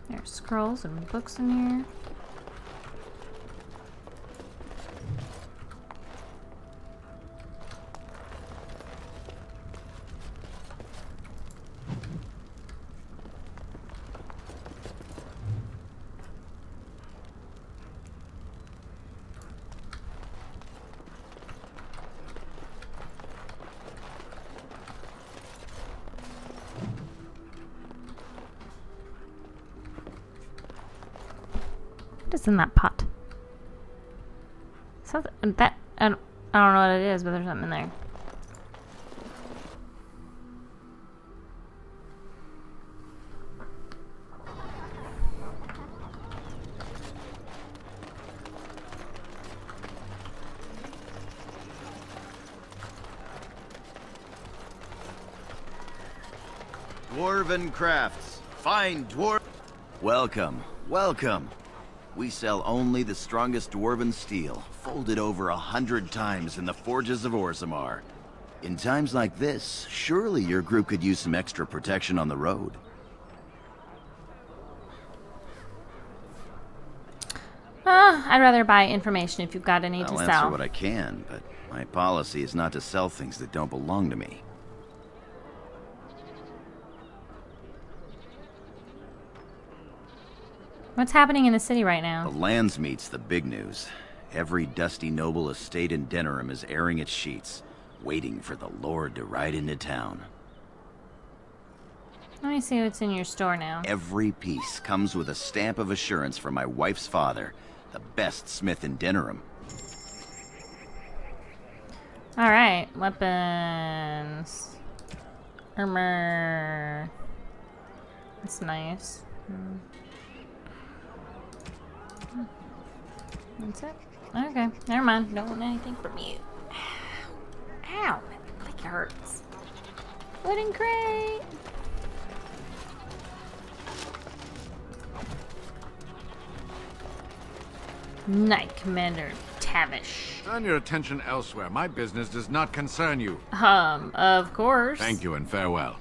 There's scrolls and books in here. What's in that pot? So that I don't know what it is, but there's something in there. Dwarven crafts. Fine dwarf. Welcome, welcome. We sell only the strongest dwarven steel, folded over 100 times in the forges of Orzammar. In times like this, surely your group could use some extra protection on the road. I'd rather buy information if you've got any to I'll sell. answer what I can, but my policy is not to sell things that don't belong to me. What's happening in the city right now? The Landsmeet's the big news. Every dusty noble estate in Denerim is airing its sheets, waiting for the Lord to ride into town. Let me see what's in your store now. Every piece comes with a stamp of assurance from my wife's father, the best smith in Denerim. Alright, weapons. Armor. That's nice. That's it? Okay, never mind. Don't want anything from you. Ow! Like it hurts. Wooden crate! Knight Commander Tavish. Turn your attention elsewhere. My business does not concern you. Of course. Thank you and farewell.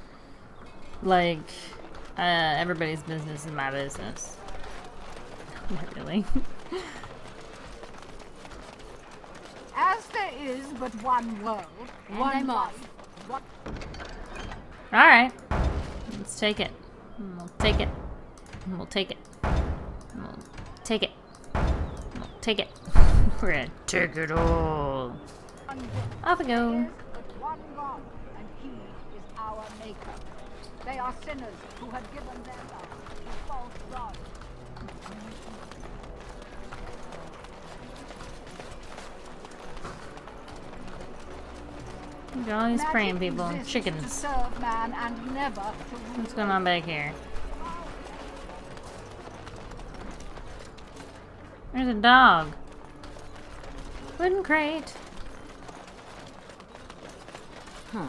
Like, everybody's business is my business. Not really. As there is but one world, one life. Alright. Let's take it. We'll take it. We'll take it. We'll take it. We'll take it. We're gonna take it all. Off we go. There is but one God, and He is our Maker. They are sinners who have given their lives to false gods. Look at all these praying Magic people. exists Chickens. to serve man and never to rule. What's going on back here? There's a dog. Wooden crate. Huh.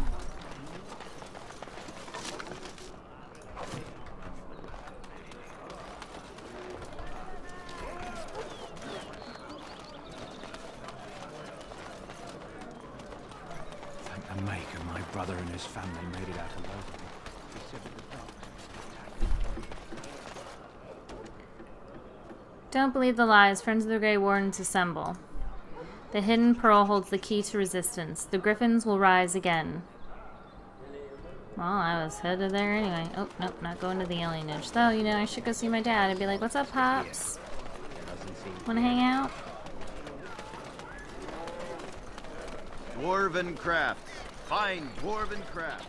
a maker, my brother and his family made it out alive. He said that the dogs. Don't believe the lies. Friends of the Grey Wardens assemble. The hidden pearl holds the key to resistance. The griffins will rise again. Well, I was headed there anyway. Oh, nope, not going to the alienage. Though, you know, I should go see my dad and be like, what's up, Pops? Wanna hang out? Dwarven crafts. Fine dwarven crafts.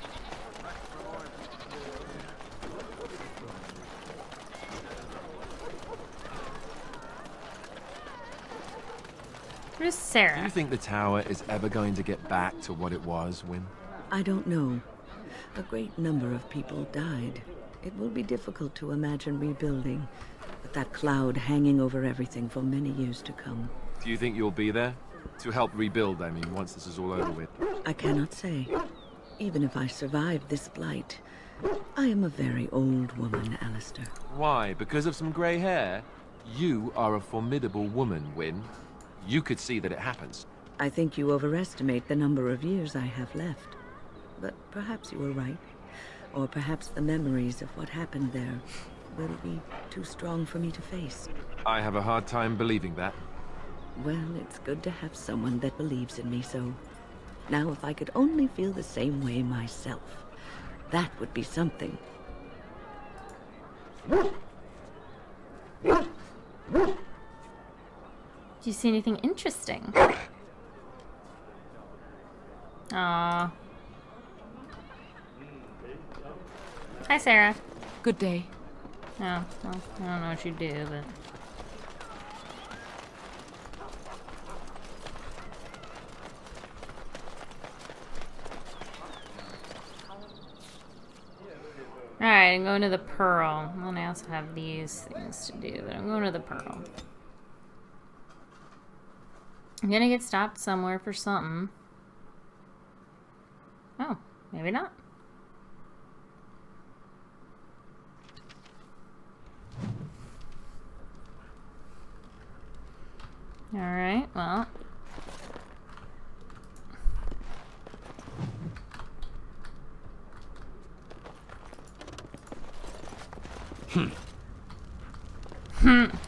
Where's Sarah? Do you think the tower is ever going to get back to what it was, Wynne? I don't know. A great number of people died. It will be difficult to imagine rebuilding, with that cloud hanging over everything for many years to come. Do you think you'll be there? To help rebuild, I mean, once this is all over with. I cannot say. Even if I survive this blight, I am a very old woman, Alistair. Why? Because of some grey hair? You are a formidable woman, Wynne. You could see that it happens. I think you overestimate the number of years I have left. But perhaps you were right. Or perhaps the memories of what happened there will be too strong for me to face. I have a hard time believing that. Well, it's good to have someone that believes in me, so... Now, if I could only feel the same way myself, that would be something. Do you see anything interesting? Aww. Hi, Sarah. Good day. Oh, well, I don't know what you do, but... Alright, I'm going to the Pearl. And I also have these things to do, but I'm going to the Pearl. I'm gonna get stopped somewhere for something. Oh, maybe not. Alright, well.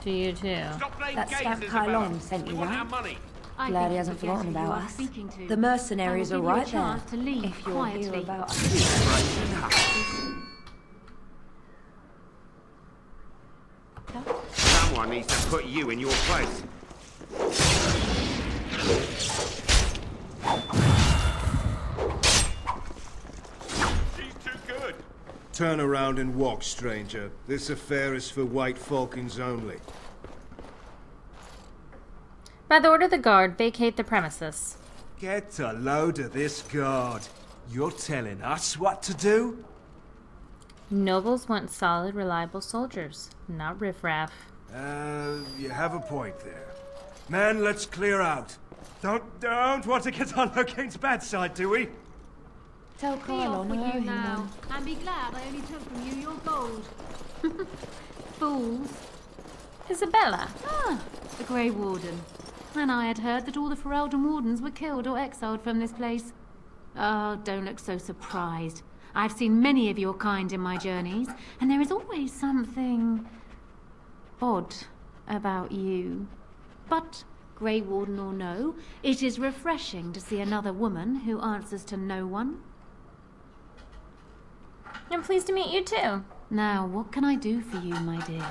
To you too. That scamp Kylon sent you that. Glad he hasn't forgotten about us. The mercenaries are right there. If you'll hear about us. Someone needs to put you in your place. She's too good. Turn around and walk, stranger. This affair is for White Falcons only. By the order of the guard, vacate the premises. Get a load of this guard. You're telling us what to do? Nobles want solid, reliable soldiers, not riffraff. You have a point there. Man, let's clear out. Don't want to get on Locane's bad side, do we? Tell Kylon Be off with I owe you him now, one. and be glad I only took from you your gold. Fools. Isabella. Ah, the Grey Warden. And I had heard that all the Ferelden Wardens were killed or exiled from this place. Oh, don't look so surprised. I've seen many of your kind in my journeys, and there is always something odd about you. But, Grey Warden or no, it is refreshing to see another woman who answers to no one. I'm pleased to meet you too. Now, what can I do for you, my dear?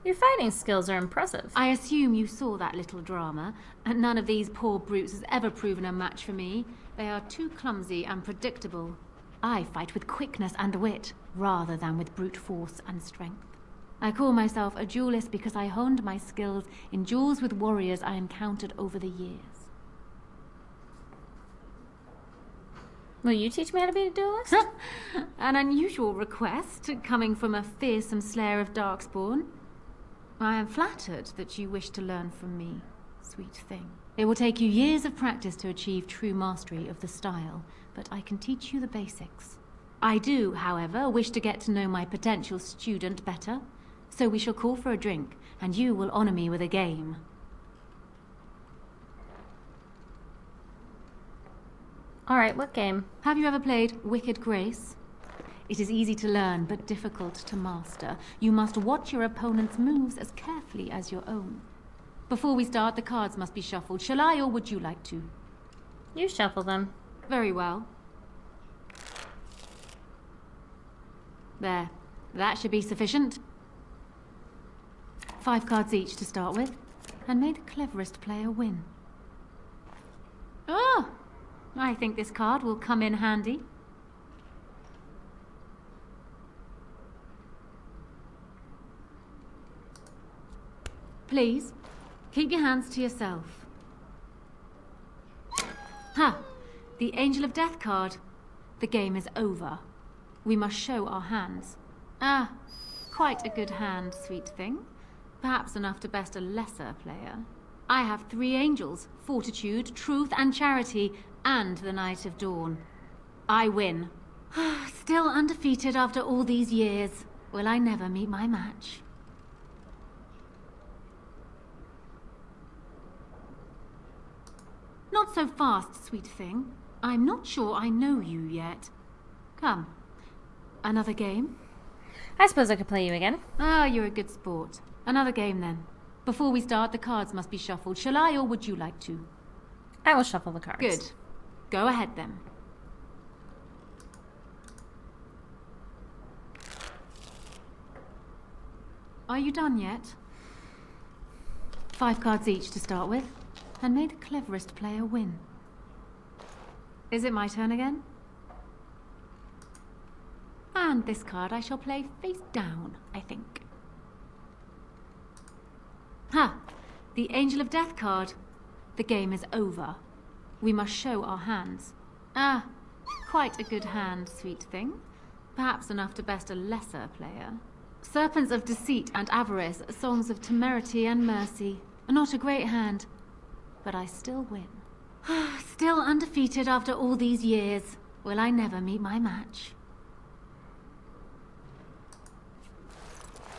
Your fighting skills are impressive. I assume you saw that little drama, and none of these poor brutes has ever proven a match for me. They are too clumsy and predictable. I fight with quickness and wit, rather than with brute force and strength. I call myself a duelist because I honed my skills in duels with warriors I encountered over the years. Will you teach me how to be a duelist? An unusual request, coming from a fearsome slayer of Darkspawn. I am flattered that you wish to learn from me, sweet thing. It will take you years of practice to achieve true mastery of the style, but I can teach you the basics. I do, however, wish to get to know my potential student better, so we shall call for a drink, and you will honor me with a game. Alright, what game? Have you ever played Wicked Grace? It is easy to learn, but difficult to master. You must watch your opponent's moves as carefully as your own. Before we start, the cards must be shuffled. Shall I, or would you like to? You shuffle them. Very well. There. That should be sufficient. 5 cards each to start with, and may the cleverest player win. Oh! I think this card will come in handy. Please, keep your hands to yourself. Ha! The Angel of Death card. The game is over. We must show our hands. Ah, quite a good hand, sweet thing. Perhaps enough to best a lesser player. I have 3 angels, Fortitude, Truth, and Charity, and the Night of Dawn. I win. Still undefeated after all these years. Will I never meet my match? Not so fast, sweet thing. I'm not sure I know you yet. Come. Another game? I suppose I could play you again. Ah, you're a good sport. Another game then. Before we start, the cards must be shuffled. Shall I, or would you like to? I will shuffle the cards. Good. Go ahead then. Are you done yet? 5 cards each to start with, and may the cleverest player win. Is it my turn again? And this card I shall play face down, I think. Ha! The Angel of Death card. The game is over. We must show our hands. Ah, quite a good hand, sweet thing. Perhaps enough to best a lesser player. Serpents of Deceit and Avarice, Songs of Temerity and Mercy. Not a great hand, but I still win. Still undefeated after all these years. Will I never meet my match?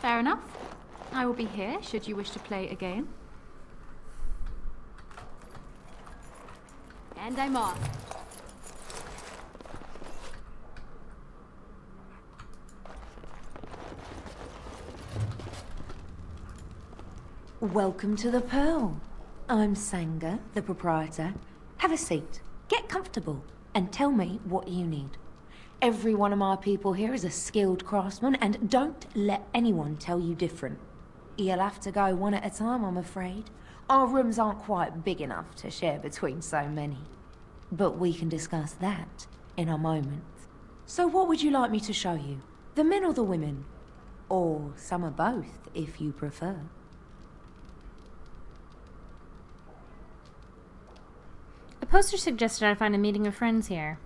Fair enough. I will be here should you wish to play again. And I'm off. Welcome to the Pearl. I'm Sanga, the proprietor. Have a seat, get comfortable, and tell me what you need. Every one of my people here is a skilled craftsman, and don't let anyone tell you different. You'll have to go one at a time, I'm afraid. Our rooms aren't quite big enough to share between so many. But we can discuss that in a moment. So what would you like me to show you? The men or the women? Or some of both, if you prefer. The poster suggested I find a meeting of friends here.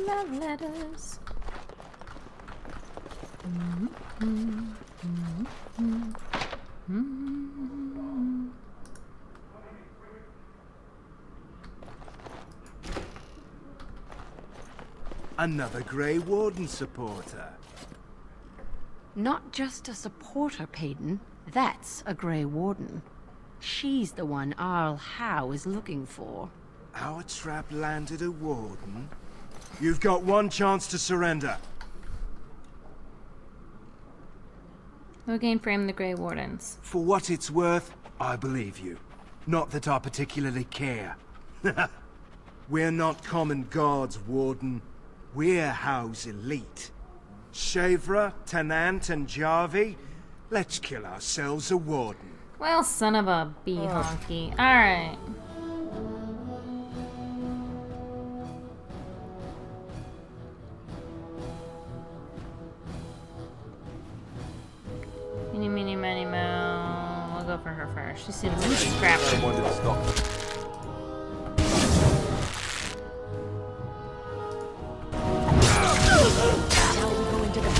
Love letters. Another Grey Warden supporter. Not just a supporter, Peyton. That's a Grey Warden. She's the one Arl Howe is looking for. Our trap landed a Warden? You've got one chance to surrender. We'll gain frame the Grey Wardens. For what it's worth, I believe you. Not that I particularly care. We're not common guards, Warden. We're Howe's elite. Shavra, Tennant, and Jarvie, let's kill ourselves a Warden. Well, son of a bee honky. Alright. Meeny, meeny, miny, moe. We'll go for her first. her. She seems like a scrapper. Someone did stop. Now we go into the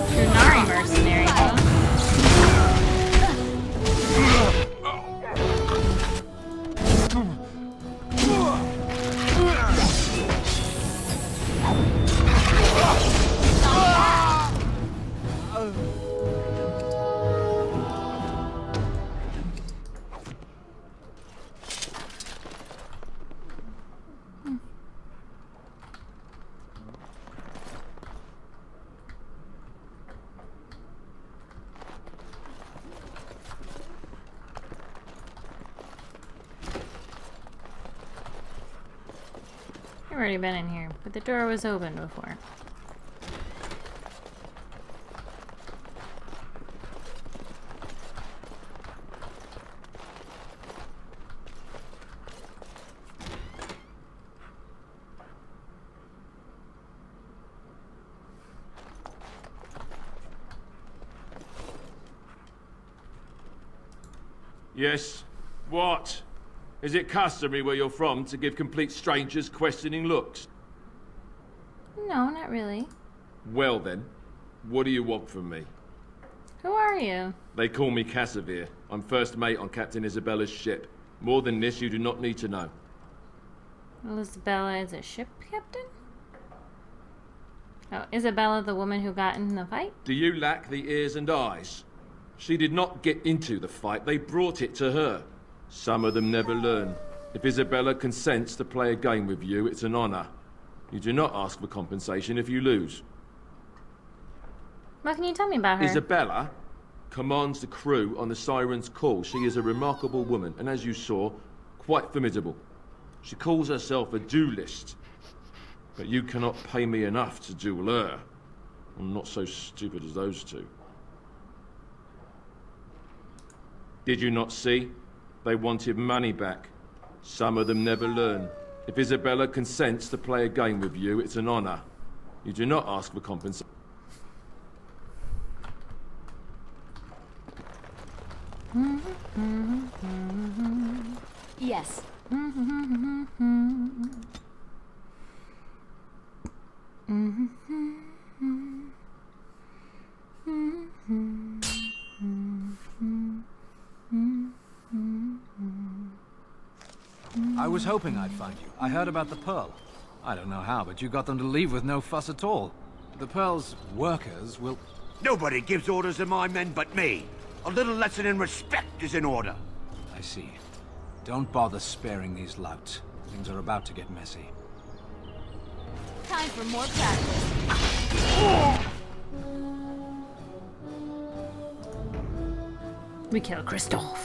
Trunari mercenary, huh? I've already been in here, but the door was open before. Yes? What? Is it customary where you're from to give complete strangers questioning looks? No, not really. Well then, what do you want from me? Who are you? They call me Cassavir. I'm first mate on Captain Isabella's ship. More than this, you do not need to know. Isabella is a ship captain? Oh, Isabella the woman who got in the fight? Do you lack the ears and eyes? She did not get into the fight, they brought it to her. Some of them never learn. If Isabella consents to play a game with you, it's an honor. You do not ask for compensation if you lose. What can you tell me about her? Isabella commands the crew on the Siren's call. She is a remarkable woman, and as you saw, quite formidable. She calls herself a duelist. But you cannot pay me enough to duel her. I'm not so stupid as those two. Did you not see? They wanted money back. Some of them never learn. If Isabella consents to play a game with you, it's an honor. You do not ask for compensation. Yes. I was hoping I'd find you. I heard about the Pearl. I don't know how, but you got them to leave with no fuss at all. The Pearl's workers will... Nobody gives orders to my men but me. A little lesson in respect is in order. I see. Don't bother sparing these louts. Things are about to get messy. Time for more practice. We kill Kristoff.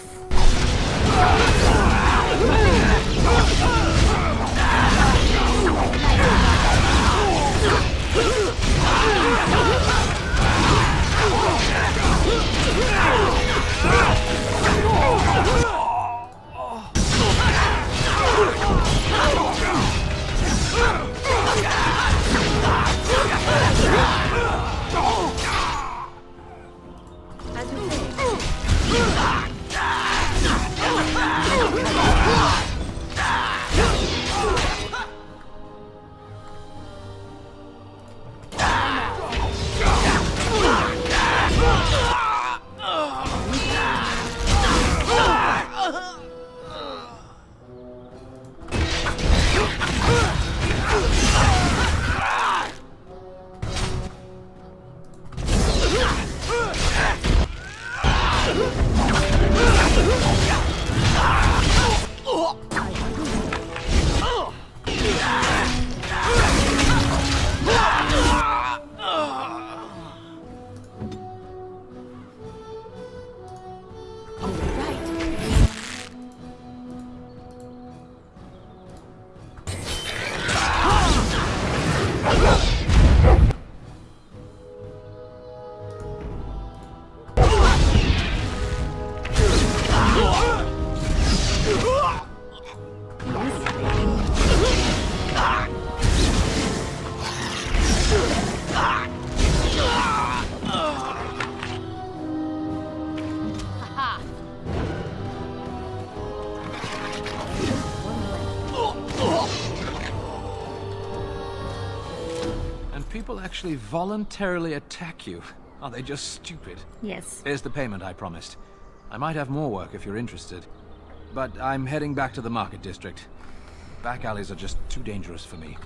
people actually voluntarily attack you? Are they just stupid? Yes. Here's the payment I promised. I might have more work if you're interested. But I'm heading back to the market district. Back alleys are just too dangerous for me.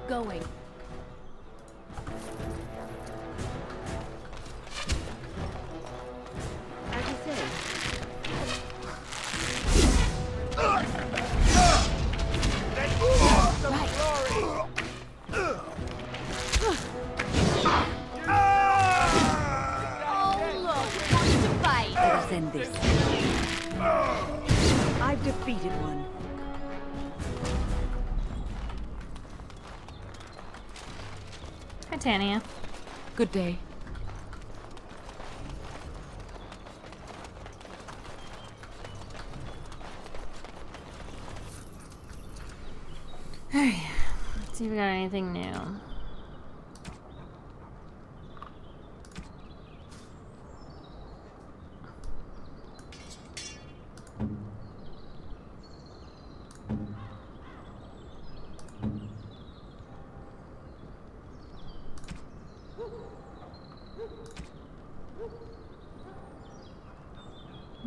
Going. As you say. Send this. I've defeated one. Hi, Tania. Good day. Alright, let's see if we got anything new.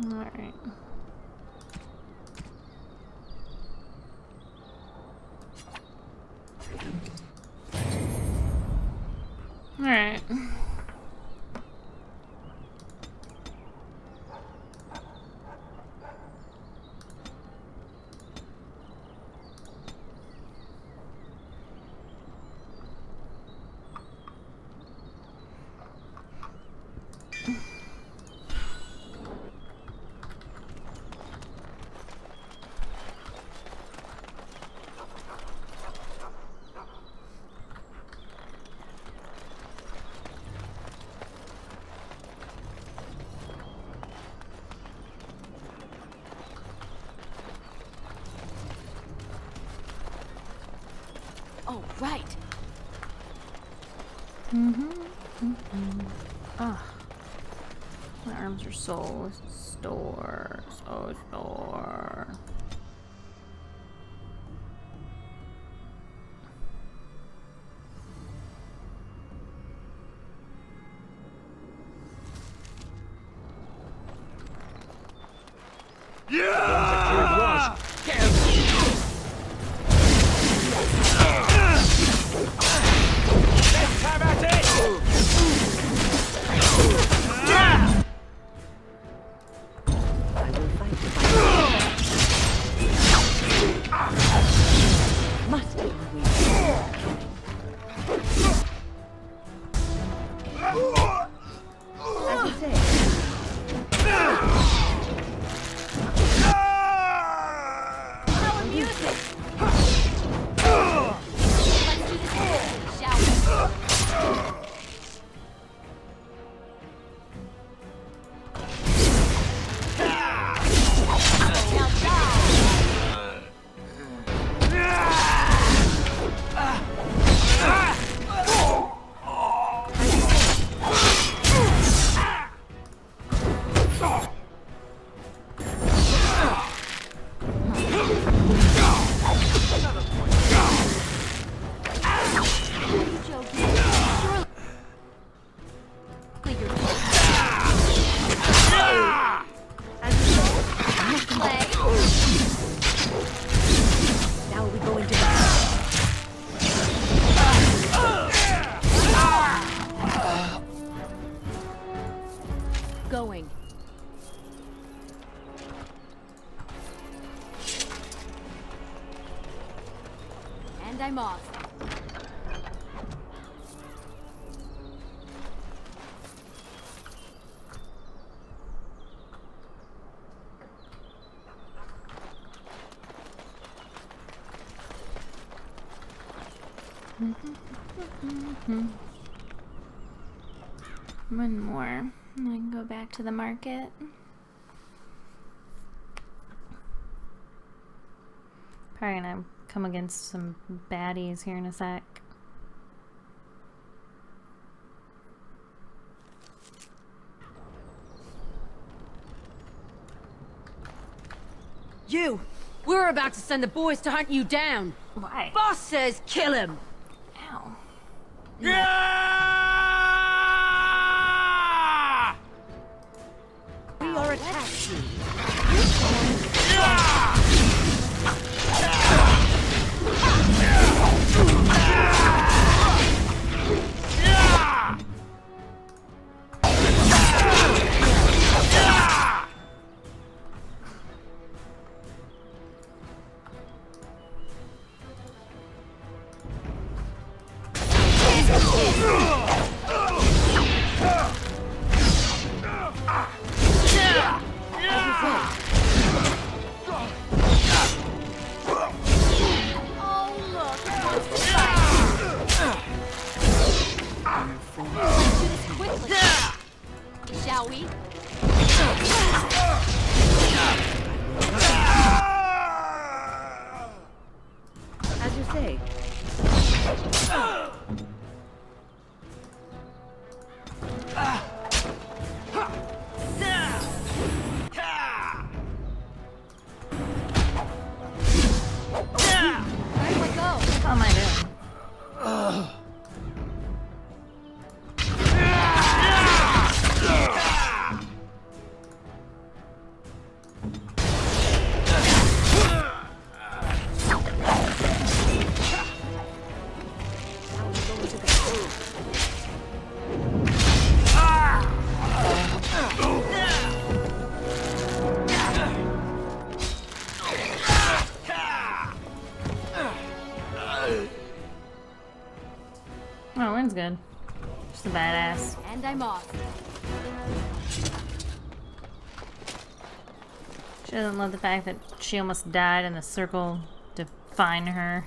Alright. Alright. Oh, right. Ah. My arms are so sore. So sore. Going. And I'm off. One more. And I can go back to the market. Probably gonna come against some baddies here in a sec. You! We're about to send the boys to hunt you down! Why? Boss says kill him! Ow. We are attacking. Shall we? As you say. How am I doing? Oh, Wynn's good. Just a badass. And I'm off. She doesn't love the fact that she almost died and the circle defined her.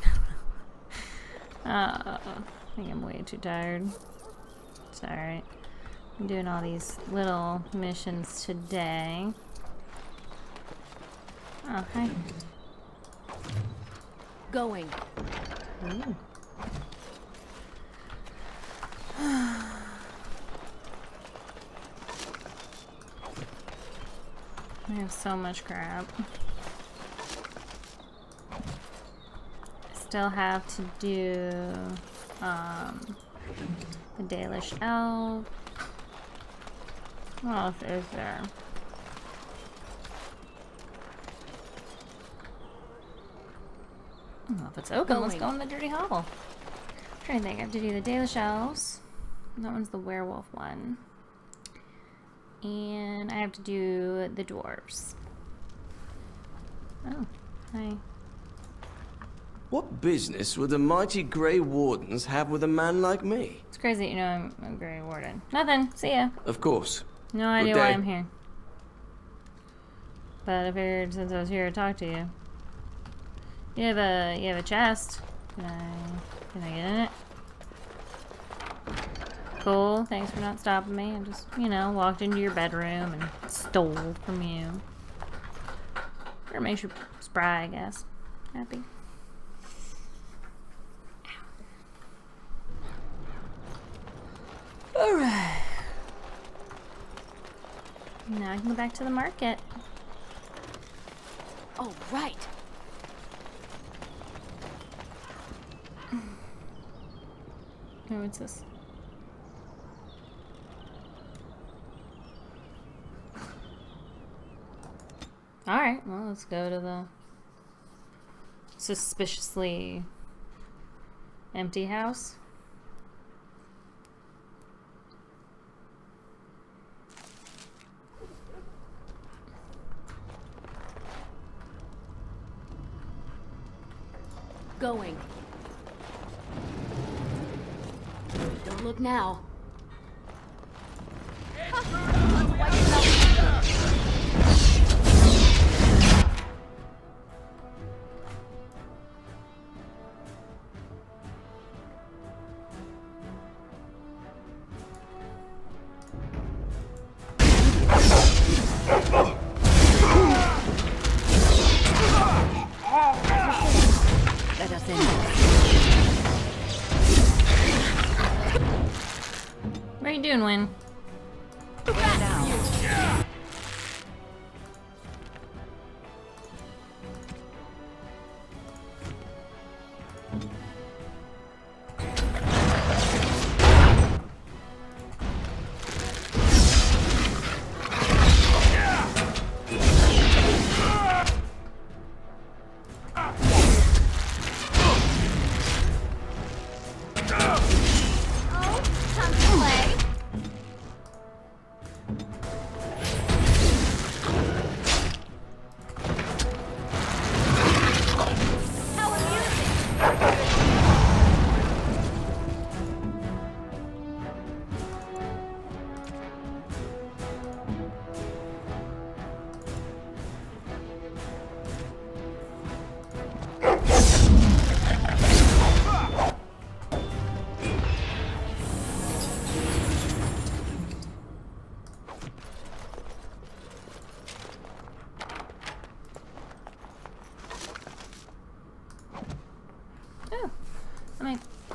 I think I'm way too tired. It's alright. I'm doing all these little missions today. Oh, hi. Going. Ooh. I have so much crap. I still have to do the Dalish Elf. What else is there? I don't know if it's open. Let's go in the Dirty Hovel. I'm trying to think. I have to do the Dalish Elves. That one's the werewolf one. And I have to do the dwarves. Oh, hi. What business would the mighty Grey Wardens have with a man like me? It's crazy that you know I'm a Grey Warden. Nothing. See ya. Of course. No idea why I'm here. But I figured since I was here to talk to you. You have a chest. Can I get in it? Cool. Thanks for not stopping me. I just, you know, walked into your bedroom and stole from you. Or makes you spry, I guess. Happy. Alright. Now I can go back to the market. Oh, right. Oh, what's this? Alright, well, let's go to the suspiciously empty house. going. Don't look now. Let us in. What are you doing, Win?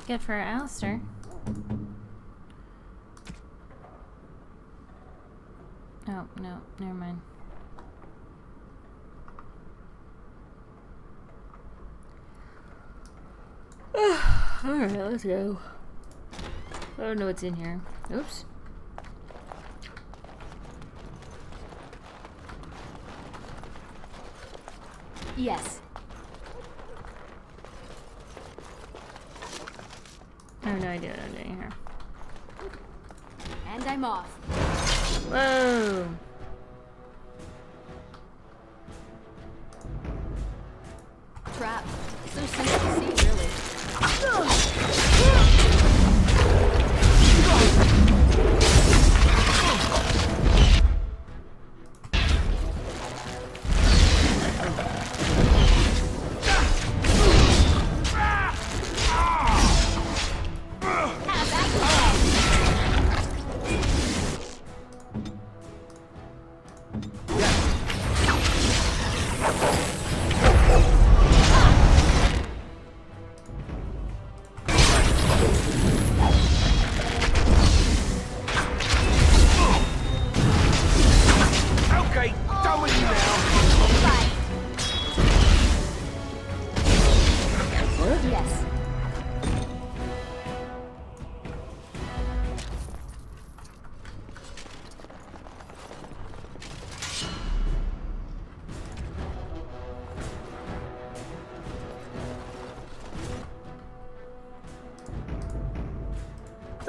Good for Alistair. Oh, no, never mind. Alright, let's go. I don't know what's in here. Oops. Yes. I have no idea what I'm doing here. And I'm off. Whoa! Trap. So simple to see, really.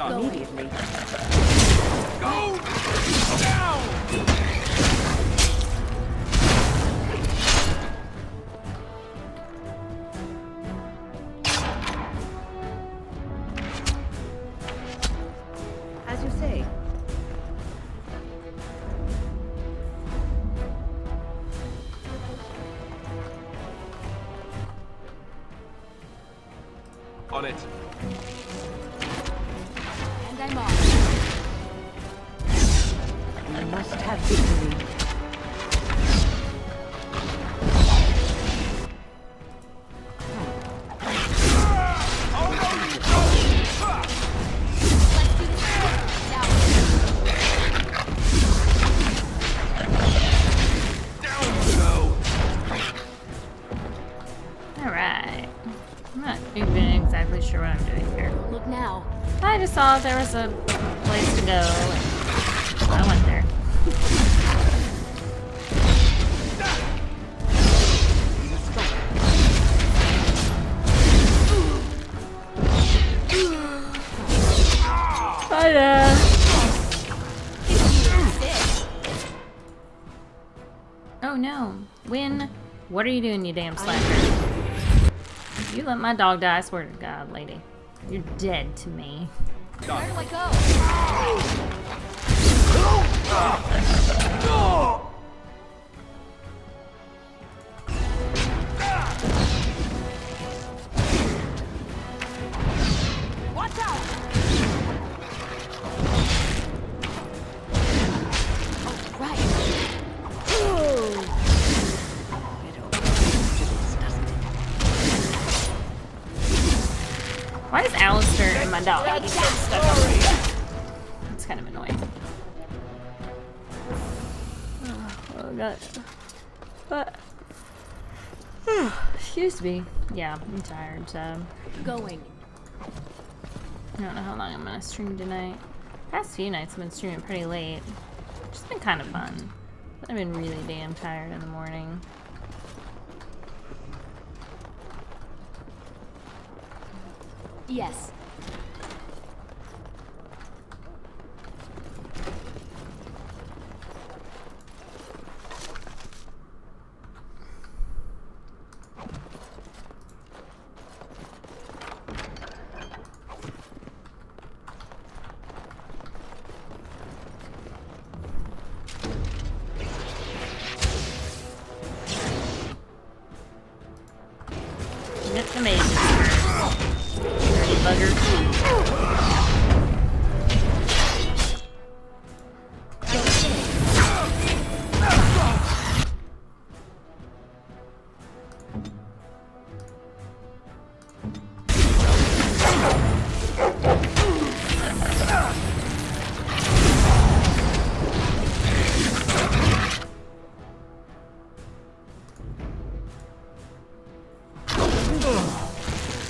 Immediately. Go down! As you say. On it. And I'm off. We must have victory. Alright. I'm not even exactly sure what I'm doing here. Look now. I just saw there was a place to go, and I went there. Hiya! Oh no. Win. What are you doing, you damn slacker? You let my dog die, I swear to God, lady. You're dead to me. Where do I go? Watch out! Oh, right. Why is Alistair and my dog get stuck on me? It's kind of annoying. Oh god. But excuse me. Yeah, I'm tired, so Going. I don't know how long I'm gonna stream tonight. Past few nights I've been streaming pretty late. It's been kind of fun. But I've been really damn tired in the morning. Yes. It's amazing. Dirty bugger.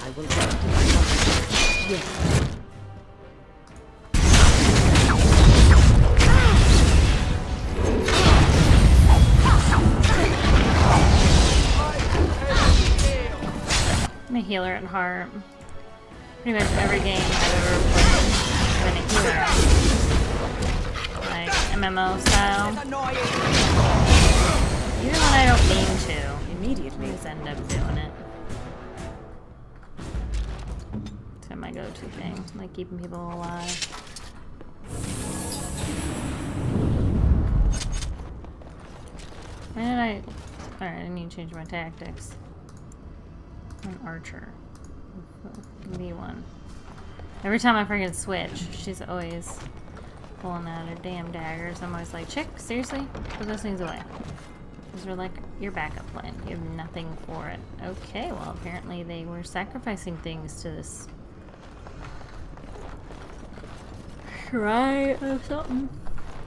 I will get to my mother. Yes. I'm a healer at heart. Pretty much every game I've ever played, I've been a healer. Like MMO style. Even when I don't mean to, immediately just end up doing it. It's my go-to thing, like keeping people alive. Why did I... Alright, I need to change my tactics. I'm archer. B1. Every time I freaking switch, she's always pulling out her damn daggers. I'm always like, chick, seriously? Put those things away. Those are like your backup plan. You have nothing for it. Okay, well apparently they were sacrificing things to this shrine of something.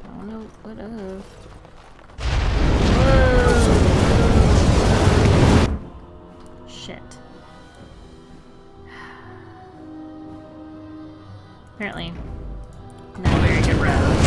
I don't know what of. Whoa. Shit. Apparently, not a very good road.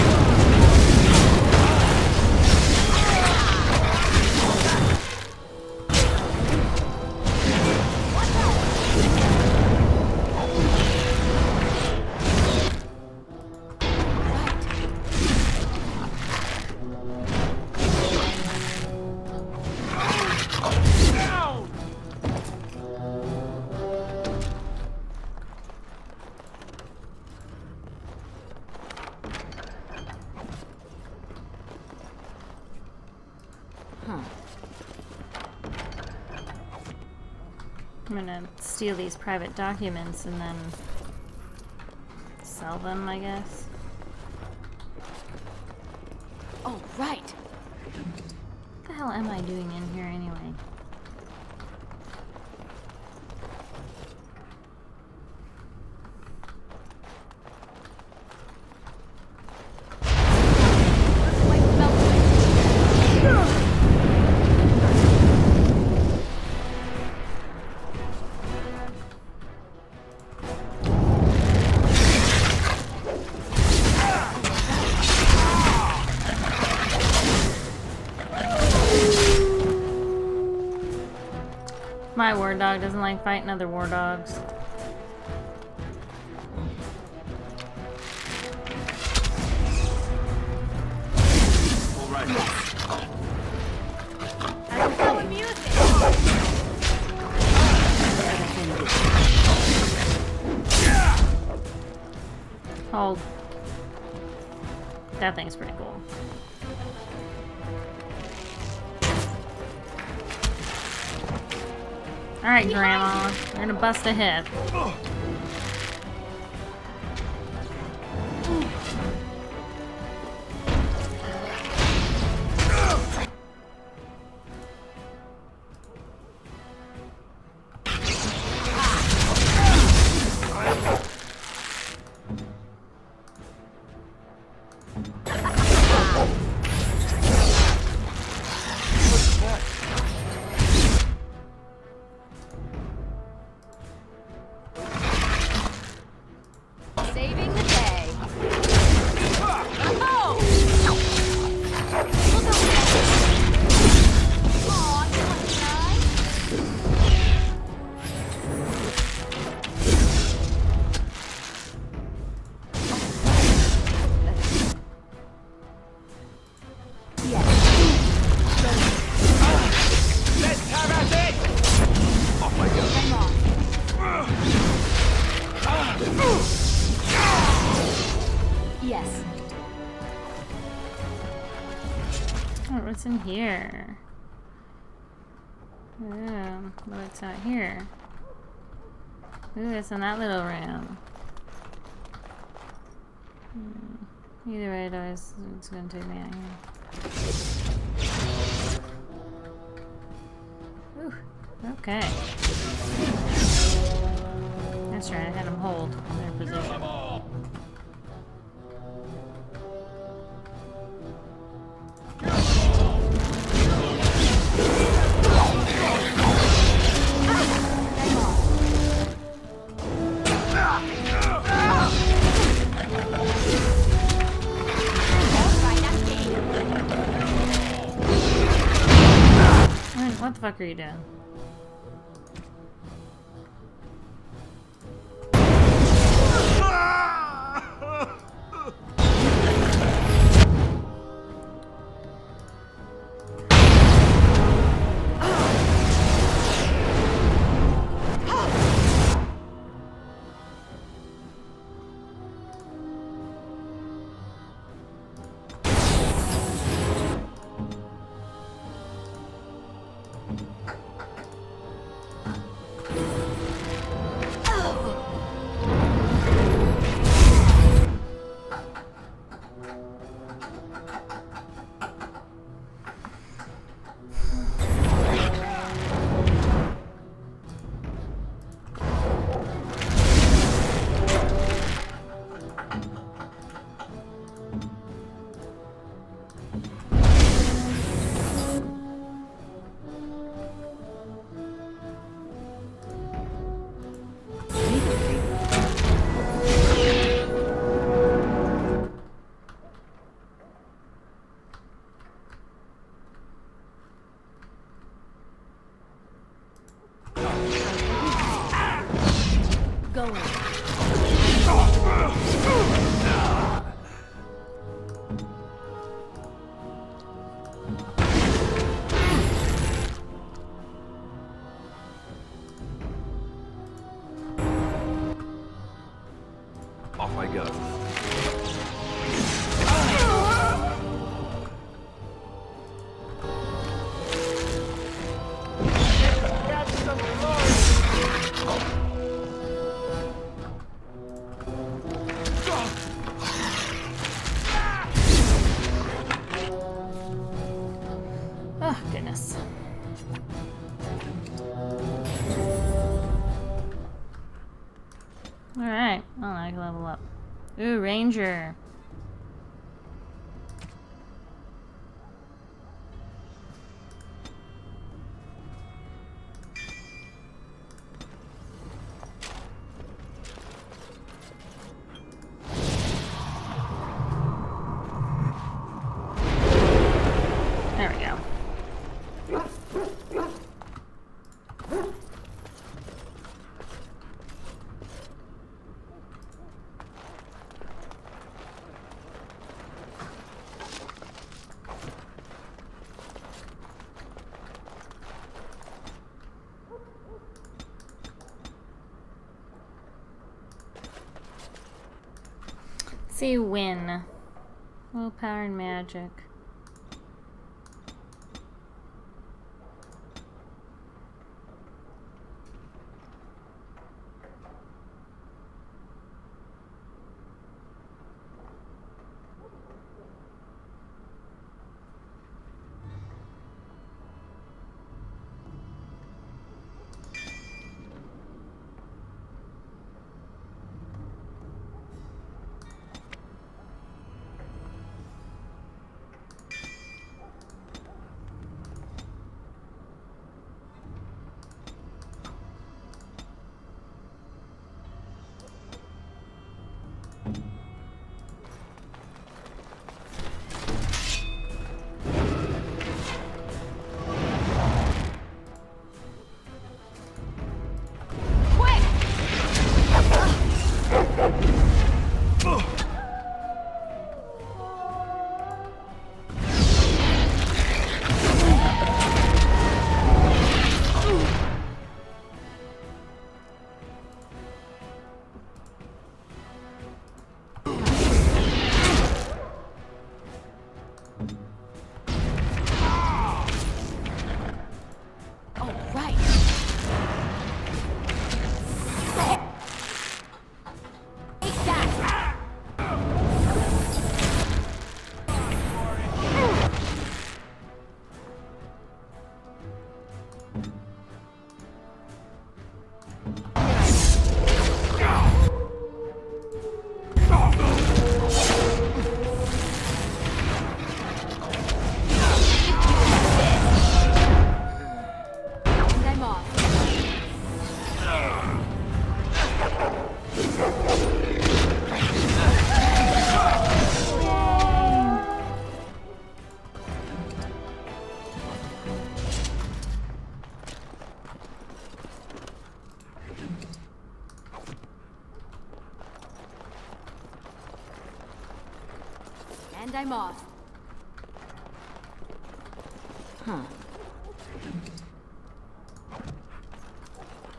I'm gonna steal these private documents and then sell them, I guess. Oh, right. What the hell am I doing in here anyway? My war dog doesn't like fighting other war dogs. All right. That's so amusing. Other things Hold. That thing's pretty cool. Alright, Grandma. We're gonna bust a hip. Saving the day. Oh! Aw, that's nice. Let's have at it! Off I go. Yes. Oh, what's in here? Oh, what's out here? Ooh, it's in that little room. Either way, though, it's gonna take me out here. Ooh, okay. That's right, I had them hold in their position. What the fuck are you doing? Off I go. Oh, goodness. Alright, well, I can level up. Ooh, Ranger. There we go. See, win. Willpower and magic. And I'm off. Huh.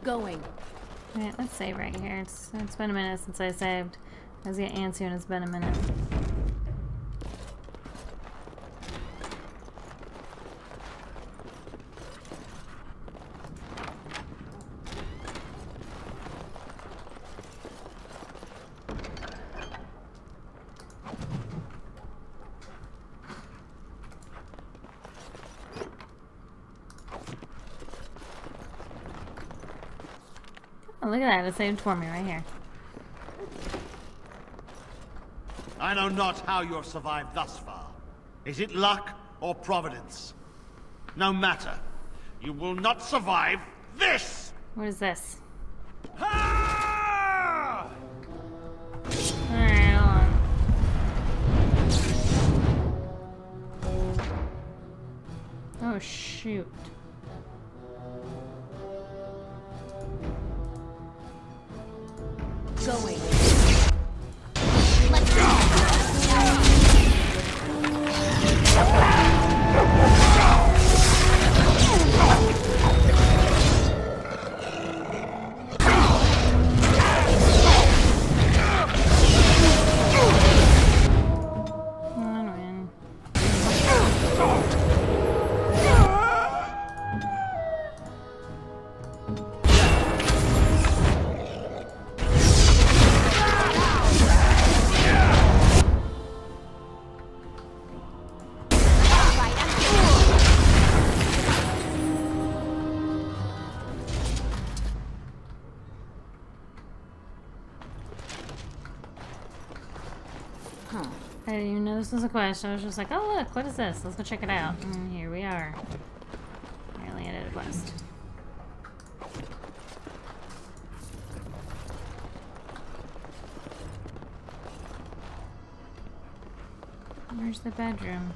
Going. Alright, let's save right here. It's been a minute since I saved. I was getting antsy and it's been a minute. Oh, look at that. It saved for me right here. I know not how you have survived thus far. Is it luck or providence? No matter. You will not survive this! What is this? Ah! Alright, hold on. Oh, shoot. Going. Let's go. I didn't even know this was a quest. I was just like, oh look, what is this? Let's go check it out. And here we are. Apparently I did a quest. Where's the bedroom?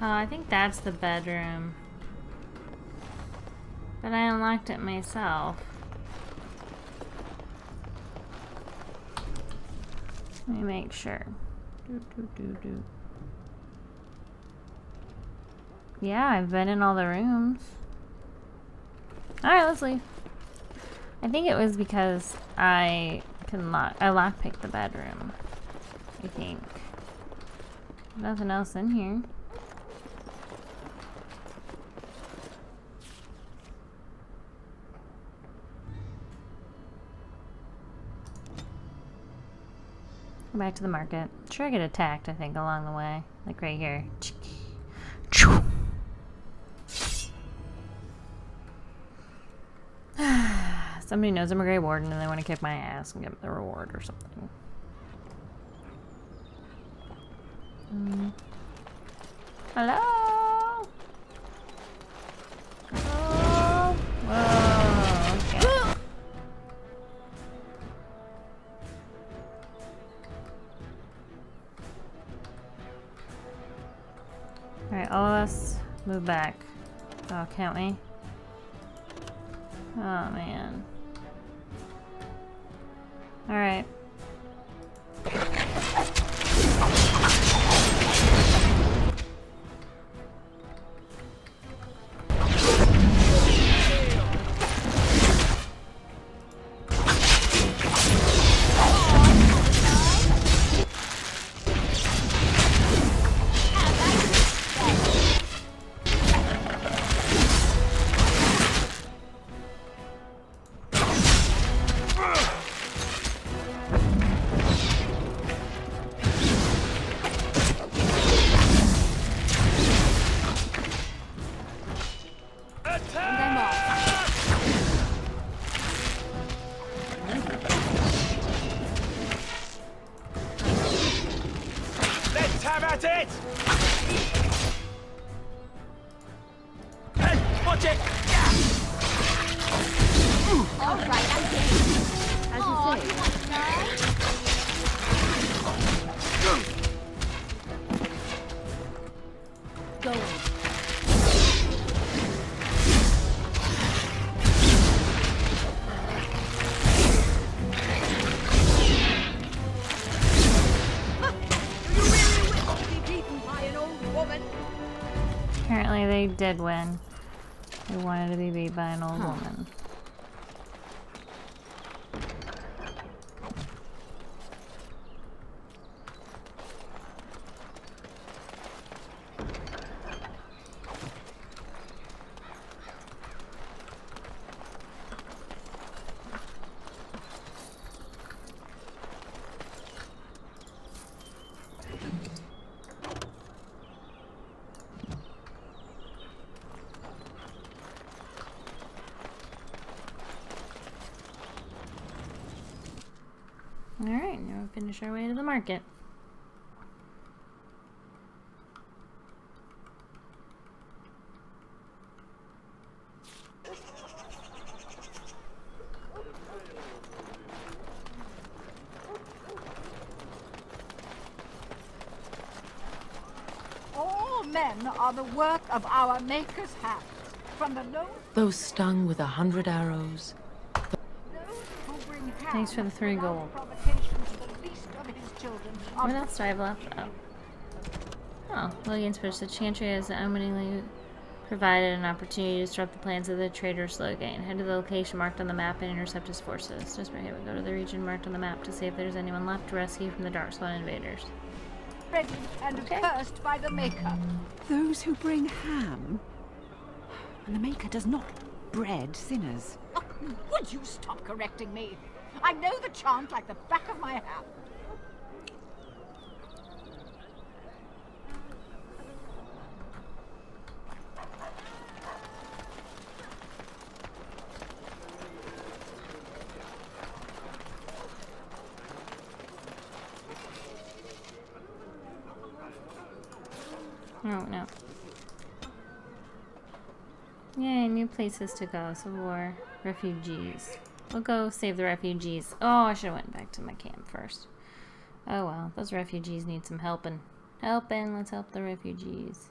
Oh, I think that's the bedroom. But I unlocked it myself. Let me make sure. Yeah, I've been in all the rooms. Alright, let's leave. I think it was because I lockpicked the bedroom. I think. Nothing else in here. Go back to the market. Sure, I get attacked, I think, along the way. Like right here. Somebody knows I'm a Grey Warden and they want to kick my ass and get the reward or something. Hello? Hello? Whoa, okay. Alright, all of us move back. Oh, can't we? Oh, man. Alright. Apparently they did win. They wanted to be beat by an old woman. Alright, now we finish our way to the market. All men are the work of our Maker's hands. From the lowest Those stung with 100 arrows. Thanks for the 3 gold. What else do I have left? Oh, Logan's push. The Chantry has unwittingly provided an opportunity to disrupt the plans of the traitor Slowgane. Head to the location marked on the map and intercept his forces. Just right here, we go to the region marked on the map to see if there's anyone left to rescue from the Darkspawn invaders. ready and cursed by the Maker. Those who bring ham? And the Maker does not bread sinners. Oh, would you stop correcting me? I know the chant like the back of my hand. Oh, no. Yay, new places to go. Civil War. Refugees. We'll go save the refugees. Oh, I should have went back to my camp first. Oh well, those refugees need some helping. Let's help the refugees.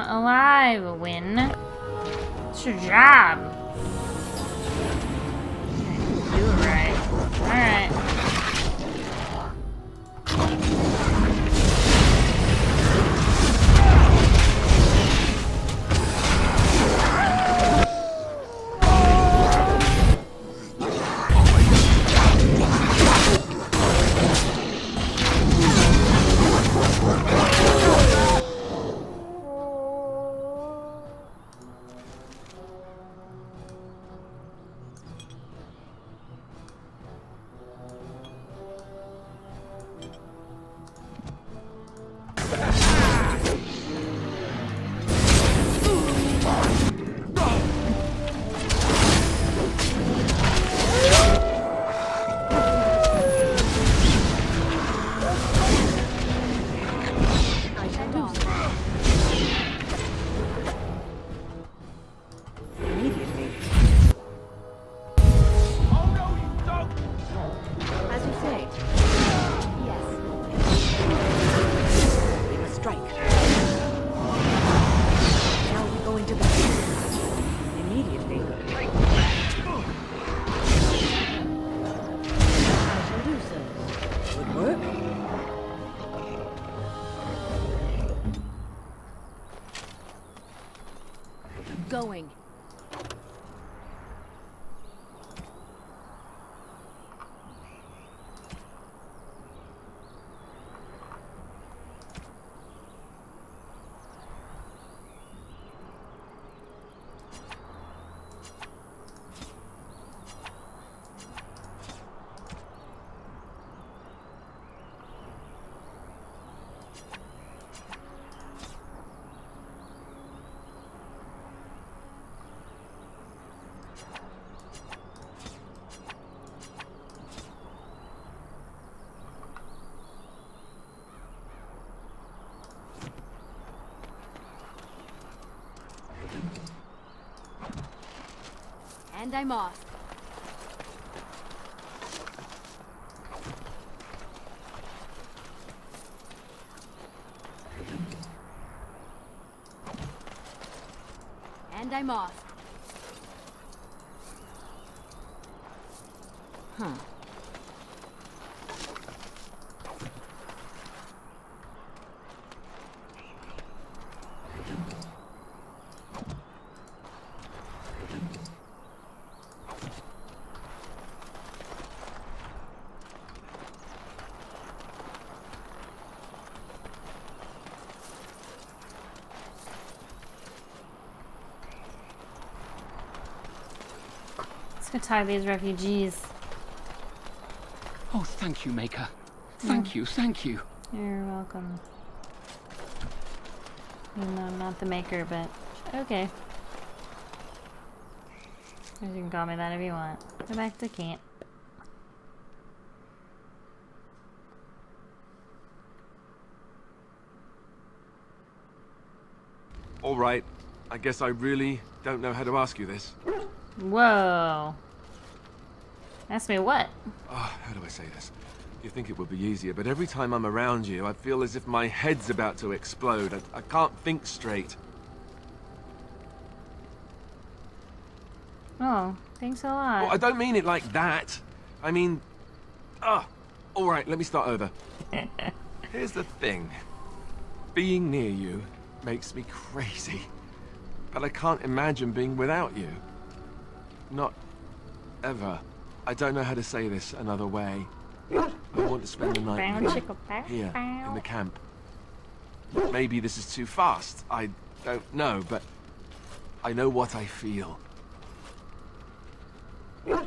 alive, Win. It's your job. Do it right. Alright. Going. And I'm off. And I'm off. Huh. Let's go tie these refugees. Oh, thank you, Maker. Thank you, thank you. You're welcome. Even though I'm not the maker, but okay. You can call me that if you want. Go back to camp. All right. I guess I really don't know how to ask you this. Whoa. Ask me what? Oh, how do I say this? You think it would be easier, but every time I'm around you, I feel as if my head's about to explode. I can't think straight. Oh, thanks a lot. Well, I don't mean it like that. I mean... all right, let me start over. Here's the thing. Being near you makes me crazy. But I can't imagine being without you. Not ever. I don't know how to say this another way. I want to spend the night with you, here, in the camp. Maybe this is too fast. I don't know, but I know what I feel. You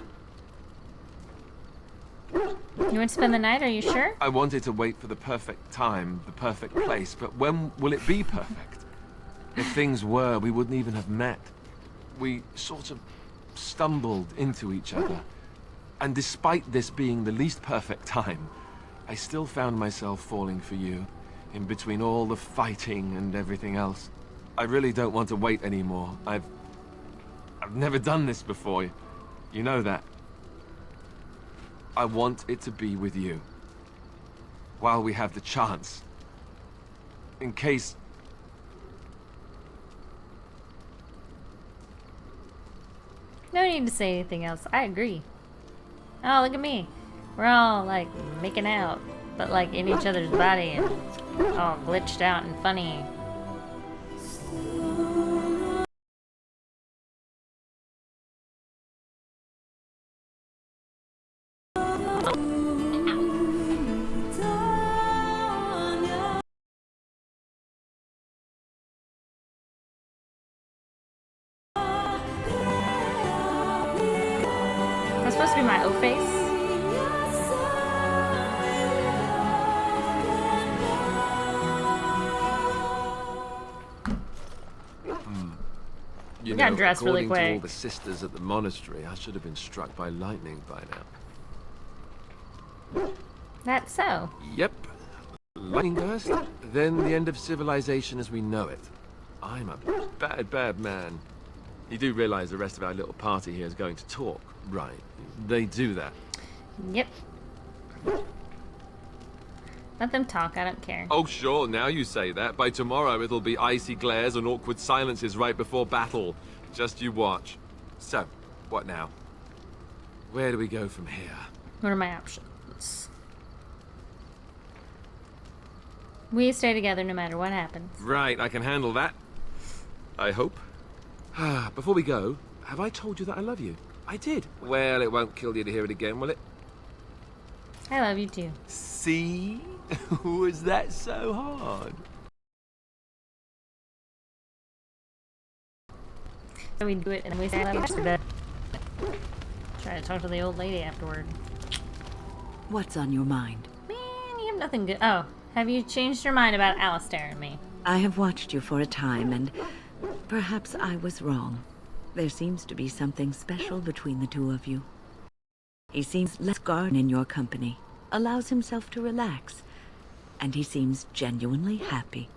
want to spend the night, are you sure? I wanted to wait for the perfect time, the perfect place, but when will it be perfect? If things were, we wouldn't even have met. We sort of stumbled into each other. And despite this being the least perfect time, I still found myself falling for you, in between all the fighting and everything else. I really don't want to wait anymore. I've never done this before. You know that. I want it to be with you. While we have the chance. In case... No need to say anything else. I agree. Oh, look at me. We're all, like, making out, but, like, in each other's body and all glitched out and funny. That's supposed to be my O-face. You got know, dressed really according to all quick. the sisters at the monastery, I should have been struck by lightning by now. That's so. Yep. Lightning burst, then the end of civilization as we know it. I'm a bad, bad man. You do realize the rest of our little party here is going to talk, right? They do that. Yep. Let them talk, I don't care. Oh, sure, now you say that. By tomorrow, it'll be icy glares and awkward silences right before battle. Just you watch. So, what now? Where do we go from here? What are my options? We stay together no matter what happens. Right, I can handle that. I hope. Before we go, have I told you that I love you? I did. Well, it won't kill you to hear it again, will it? I love you too. See? Was that so hard? So we do it and then we say I love you to bed. Try to talk to the old lady afterward. What's on your mind? Man, you have nothing good. Oh, have you changed your mind about Alistair and me? I have watched you for a time, and perhaps I was wrong. There seems to be something special between the two of you. He seems less guarded in your company, allows himself to relax, and he seems genuinely happy.